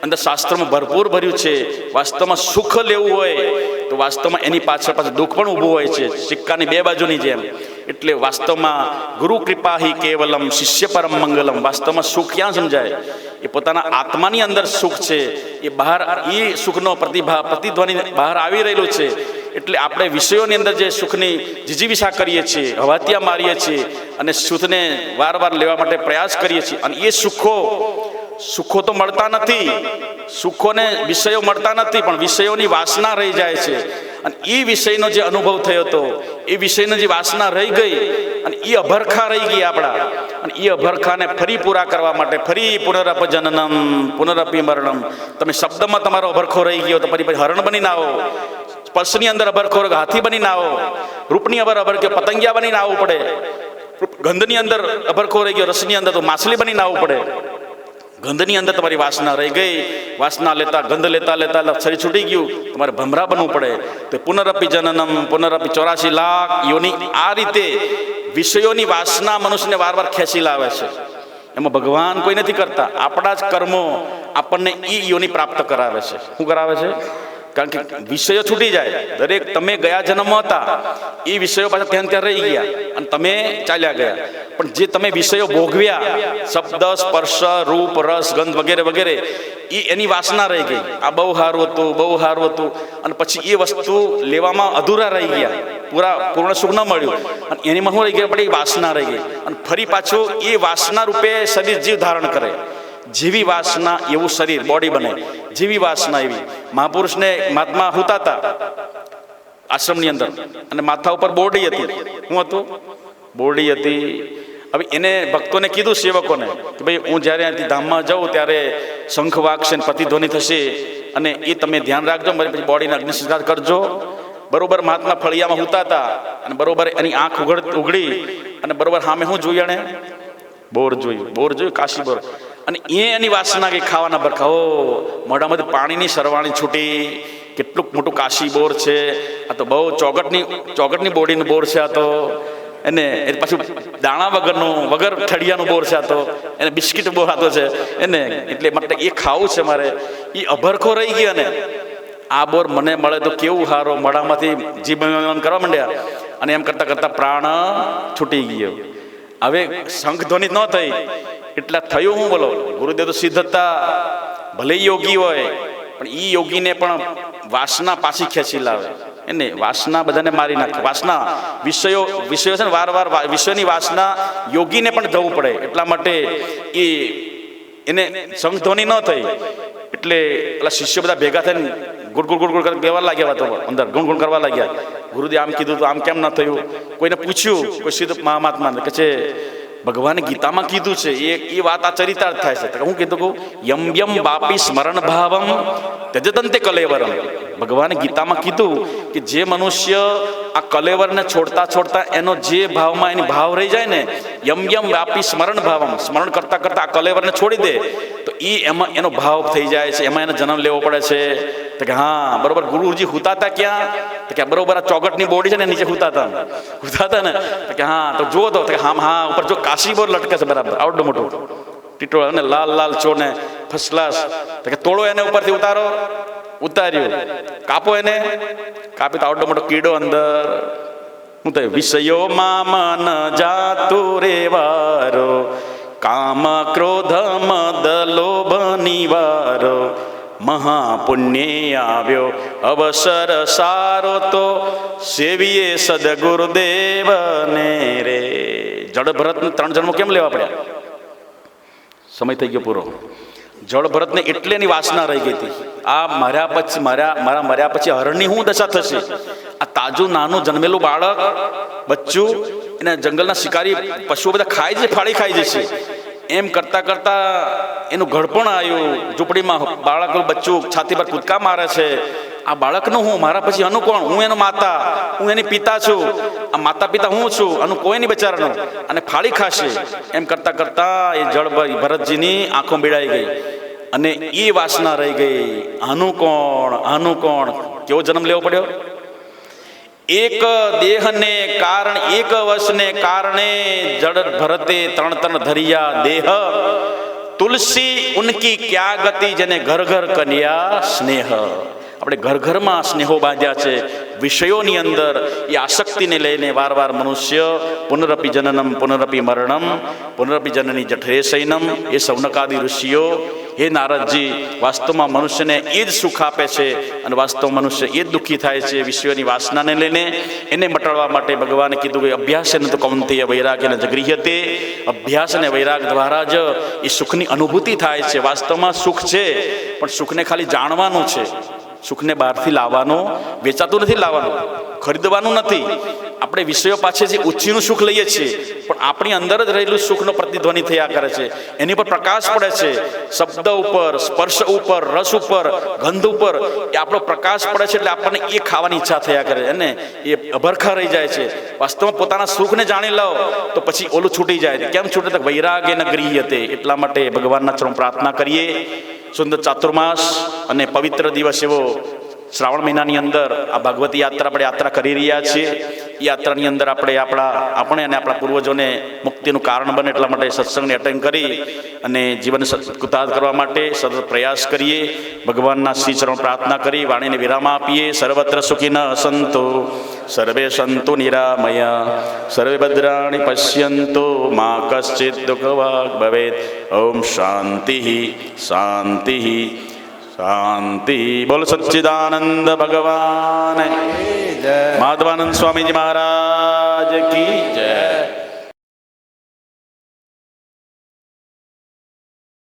અંદર શાસ્ત્રમાં ભરપૂર ભર્યું છે. વાસ્તવમાં સુખ લેવું હોય તો વાસ્તવમાં એની પાછળ દુઃખ પણ ઊભું હોય છે, સિક્કાની 2 બાજુની જેમ. એટલે વાસ્તવમાં ગુરુ કૃપા હિ કેવલમ, શિષ્ય પરમ મંગલમ. વાસ્તવમાં સુખ ક્યાં સમજાય? એ પોતાના આત્માની અંદર સુખ છે, એ બહાર એ સુખનો પ્રતિધ્વનિ બહાર આવી રહેલું છે. એટલે આપણે વિષયોની અંદર જે સુખની જીજીવિષા કરીએ છીએ, હવાતિયા મારીએ છીએ અને સુખને વારવાર લેવા માટે પ્રયાસ કરીએ છીએ. અને એ સુખો તો મળતા નથી, સુખોને વિષયો મળતા નથી, પણ વિષયોની વાસના રહી જાય છે. અને એ વિષયનો જે અનુભવ થયો હતો, એ વિષયની જે વાસના રહી ગઈ અને એ અભરખા રહી ગઈ આપણા. અને એ અભરખાને ફરી પૂરા કરવા માટે ફરી પુનરપ જનનમ પુનરપી મરણમ. તમે શબ્દમાં તમારો અભરખો રહી ગયો તો ફરી હરણ બનીને આવો, સ્પર્શની અંદર અભરખો હાથી બનીને આવો, રૂપની અભરખો પતંગિયા બનીને આવવું પડે, ગંધની અંદર અભરખો રહી ગયો, રસની અંદર તો માછલી બનીને આવવું પડે. ગંધની અંદર તમારી વાસના રહી ગઈ, વાસના લેતા ગંધ લેતા લેતા શરીર છૂટી ગયું, તમારે ભમરા બનવું પડે. તો પુનરપી જનનમ પુનરપી 84 લાખ યોની. આ રીતે વિષયોની વાસના મનુષ્યને વારવાર ખેંચી લાવે છે. એમાં ભગવાન કોઈ નથી કરતા, આપણા જ કર્મો આપણને એ યોની પ્રાપ્ત કરાવે છે. શું કરાવે છે? કારણ કે વિષયો છૂટી જાય. દરેક તમે ગયા જન્મમાં હતા એ વિષયો પાછા ત્યાં રહી ગયા અને તમે ચાલ્યા ગયા. પણ જે તમે વિષયો ભોગવ્યા, શબ્દ સ્પર્શ રૂપ રસ ગંધ વગેરે વગેરે, એ એની વાસના રહી ગઈ. આ બહુ સારું હતું, બહુ સારું હતું, અને પછી એ વસ્તુ લેવામાં અધૂરા રહી ગયા, પૂર્ણ સુખ ન મળ્યું. અને એનીમાં શું રહી ગયા? પણ એ વાસના રહી ગઈ. અને ફરી પાછું એ વાસના રૂપે શરીર જીવ ધારણ કરે. જેવી વાસના એવું શરીર, બોડી બને. જેવી વાસના એવી. મહાપુરુષને મહાત્મા હોતા હતા આશ્રમની અંદર, અને માથા ઉપર બોરડી હતી. શું હતું? બોરડી હતી. હવે એને ભક્તોને કીધું સેવકોને કે ભાઈ હું જ્યારે અહીંથી ધામમાં જાઉં ત્યારે શંખ વાગશે ને પ્રતિધ્વનિ થશે અને એ તમે ધ્યાન રાખજો, મારી પછી બોડીને અગ્નિ સંસ્કાર કરજો. બરોબર મહાત્મા ફળિયામાં હુતા હતા અને બરોબર એની આંખ ઉઘડી અને બરોબર સામે શું જોયું એણે? બોર જોયું, કાશી બોર. અને એની વાસના કે ખાવાના બરખા, ઓ મોઢામાંથી પાણીની સરવાણી છૂટી, કેટલું મોટું કાશી બોર છે આ તો, બહુ ચોગટની બોડીનું બોર છે આ તો. એને એ પાછું દાણા વગર ઠળિયાનું બોર છે આ તો, એને બિસ્કિટ બોર આતો છે એને, એટલે માટે એ ખાવું છે મારે. એ અભરખો રહી ગયો ને આ બોર મને મળે તો કેવું સારો, મોઢામાંથી જીભ કરવા માંડ્યા અને એમ કરતાં કરતાં પ્રાણ છૂટી ગયો. હવે શંખ ધ્વનિ ન થઈ એટલા થયું હું બોલો. ગુરુદેવ તો સિદ્ધ હતા, ભલે યોગી હોય પણ એ યોગીને પણ વાસના પાછી ખેંચી લાવે. એને વાસના બધાને મારી નાખે. વાસના વિષયો છે ને, વારવાર વિષયની વાસના યોગીને પણ જવું પડે. એટલા માટે એને શંખ ધ્વનિ ન થઈ એટલે પેલા શિષ્યો બધા ભેગા થઈને ગુડ કહેવા લાગ્યા, વાતો અંદર ગુણ કરવા લાગ્યા. ગુરુદેવ આમ કીધું તો આમ કેમ ન થયું? કોઈને પૂછ્યું, કોઈ સીધું મહાત્માને કે છે ભગવાને ગીતામાં કીધું છે એ વાત આ ચરિતાર્થ થાય છે. હું કીધું કહું યમ યમ બાપી સ્મરણ ભાવમ ત્યજતંતે કલેવરમ. ભગવાને ગીતામાં કીધું કે જે મનુષ્ય આ કલેવરને છોડતા એનો જે ભાવમાં એની ભાવ રહી જાય ને, યમ યમ બાપી સ્મરણ ભાવમ, સ્મરણ કરતા કરતા આ કલેવરને છોડી દે તો એમાં એનો ભાવ થઈ જાય છે, એમાં એને જન્મ લેવો પડે છે. તો કે હા બરોબર. ગુરુજી હુતા હતા ક્યાં? તો કે બરોબર આ ચોગટની બોડી છે ને નીચે હુતા હતા ને. તો કે હા તો જુઓ તો હા ઉપર જો કાશી બોર લટકે છે બરાબર, આવડો મોટો ટીટોળ અને લાલ છો ને ફર્સ્ટ ક્લાસ. તો કે તોડો એને ઉપરથી ઉતાર્યું, કાપો એને, કાપી તો આવડો મોટો કીડો અંદર. શું થયું? વિષયો મન જાતું રેવારો, કામ ક્રોધ મદ લોભ નિવારો, મહાપુણ્ય આવ્યો અવસર સારો, તો સેવીએ સદગુરુદેવને રે. જળ ભરતને 3 જન્મો કેમ લેવા પડ્યા? સમય થઈ ગયો પૂરો. જળ ભરતને એટલે એની વાસના રહી ગઈ હતી. આ મર્યા પછી હરણની શું દશા થશે? આ તાજું નાનું જન્મેલું બાળક, બચ્ચું, એને જંગલના શિકારી પશુઓ બધા ફાળી ખાઈ જશે. એમ કરતાં એનું ઘડપણ આવ્યું ઝૂંપડીમાં. બાળક બચ્ચું છાતી પર કૂદકા મારે છે. આ બાળકનું હું, મારા પછી આનું કોણ? હું એનો માતા, હું એની પિતા છું. આ માતા પિતા હું છું, આનું કોઈ નહીં બચારાનું, અને ફાળી ખાશે. એમ કરતાં એ જળ ભરતજીની આંખો બીડાઈ ગઈ અને એ વાસના રહી ગઈ. આનું કોણ? કેવો જન્મ લેવો પડ્યો? એક દેહને કારણ, એક વશને કારણે જળ ભરતે 3 ધરિયા દેહ, તુલસી ઉનકી ક્યા ગતિ, જેને ઘર કન્યા સ્નેહ. આપણે ઘરમાં સ્નેહો બાંધ્યા છે વિષયોની અંદર. એ આસક્તિને લઈને વારવાર મનુષ્ય પુનરપી જનનમ પુનરપી મરણમ પુનરપી જનની જઠરે શયનમ. એ સૌનકાદી ઋષિઓ, હે નારદજી, વાસ્તવમાં મનુષ્યને એ જ સુખ આપે છે અને વાસ્તવ મનુષ્ય એ જ દુઃખી થાય છે વિષયોની વાસનાને લઈને. એને મટાડવા માટે ભગવાને કીધું કે અભ્યાસેન તો કૌંતેય વૈરાગ્યને જગૃહ્યતે. અભ્યાસ અને વૈરાગ દ્વારા જ એ સુખની અનુભૂતિ થાય છે. વાસ્તવમાં સુખ છે પણ સુખને ખાલી જાણવાનું છે. સુખને બહારથી લાવવાનું, વેચાતું નથી લાવવાનું, ખરીદવાનું નથી. આપણે વિષયો પાછળથી ઉછીનું સુખ લઈએ છીએ પણ આપણી અંદર જ રહેલું સુખનો પ્રતિધ્વનિ થયા કરે છે. એની પર પ્રકાશ પડે છે. શબ્દ ઉપર, સ્પર્શ ઉપર, રસ ઉપર, ગંધ ઉપર એ આપણો પ્રકાશ પડે છે એટલે આપણને એ ખાવાની ઈચ્છા થયા કરે અને એ અભરખા રહી જાય છે. વાસ્તવમાં પોતાના સુખને જાણી લો તો પછી ઓલું છૂટી જાય. કેમ છૂટે? તો વૈરાગ્ય ન ગૃહ્યતે. એટલા માટે ભગવાનના ચરણ પ્રાર્થના કરીએ. સુંદર ચાતુર્માસ અને પવિત્ર દિવસ એવો શ્રાવણ મહિનાની અંદર આ ભાગવતી યાત્રા આપણે યાત્રા કરી રહ્યા છીએ. એ યાત્રાની અંદર આપણે અને આપણા પૂર્વજોને મુક્તિનું કારણ બને એટલા માટે સત્સંગને અટેન્ડ કરી અને જીવન કૃતાર્થ કરવા માટે સતત પ્રયાસ કરીએ. ભગવાનના શ્રી ચરણ પ્રાર્થના કરી વાણીને વિરામ આપીએ. સર્વત્ર સુખિનઃ સંતુ સર્વે સંતુ નિરામય સર્વે ભદ્રાણિ પશ્યન્તુ મા કશ્ચિત દુઃખભાગ ભવેત. ઓમ શાંતિ શાંતિ શાંતિ. બોલ સચ્ચિદાનંદ ભગવાન, માધવાનંદ સ્વામીજી મહારાજ કી જય.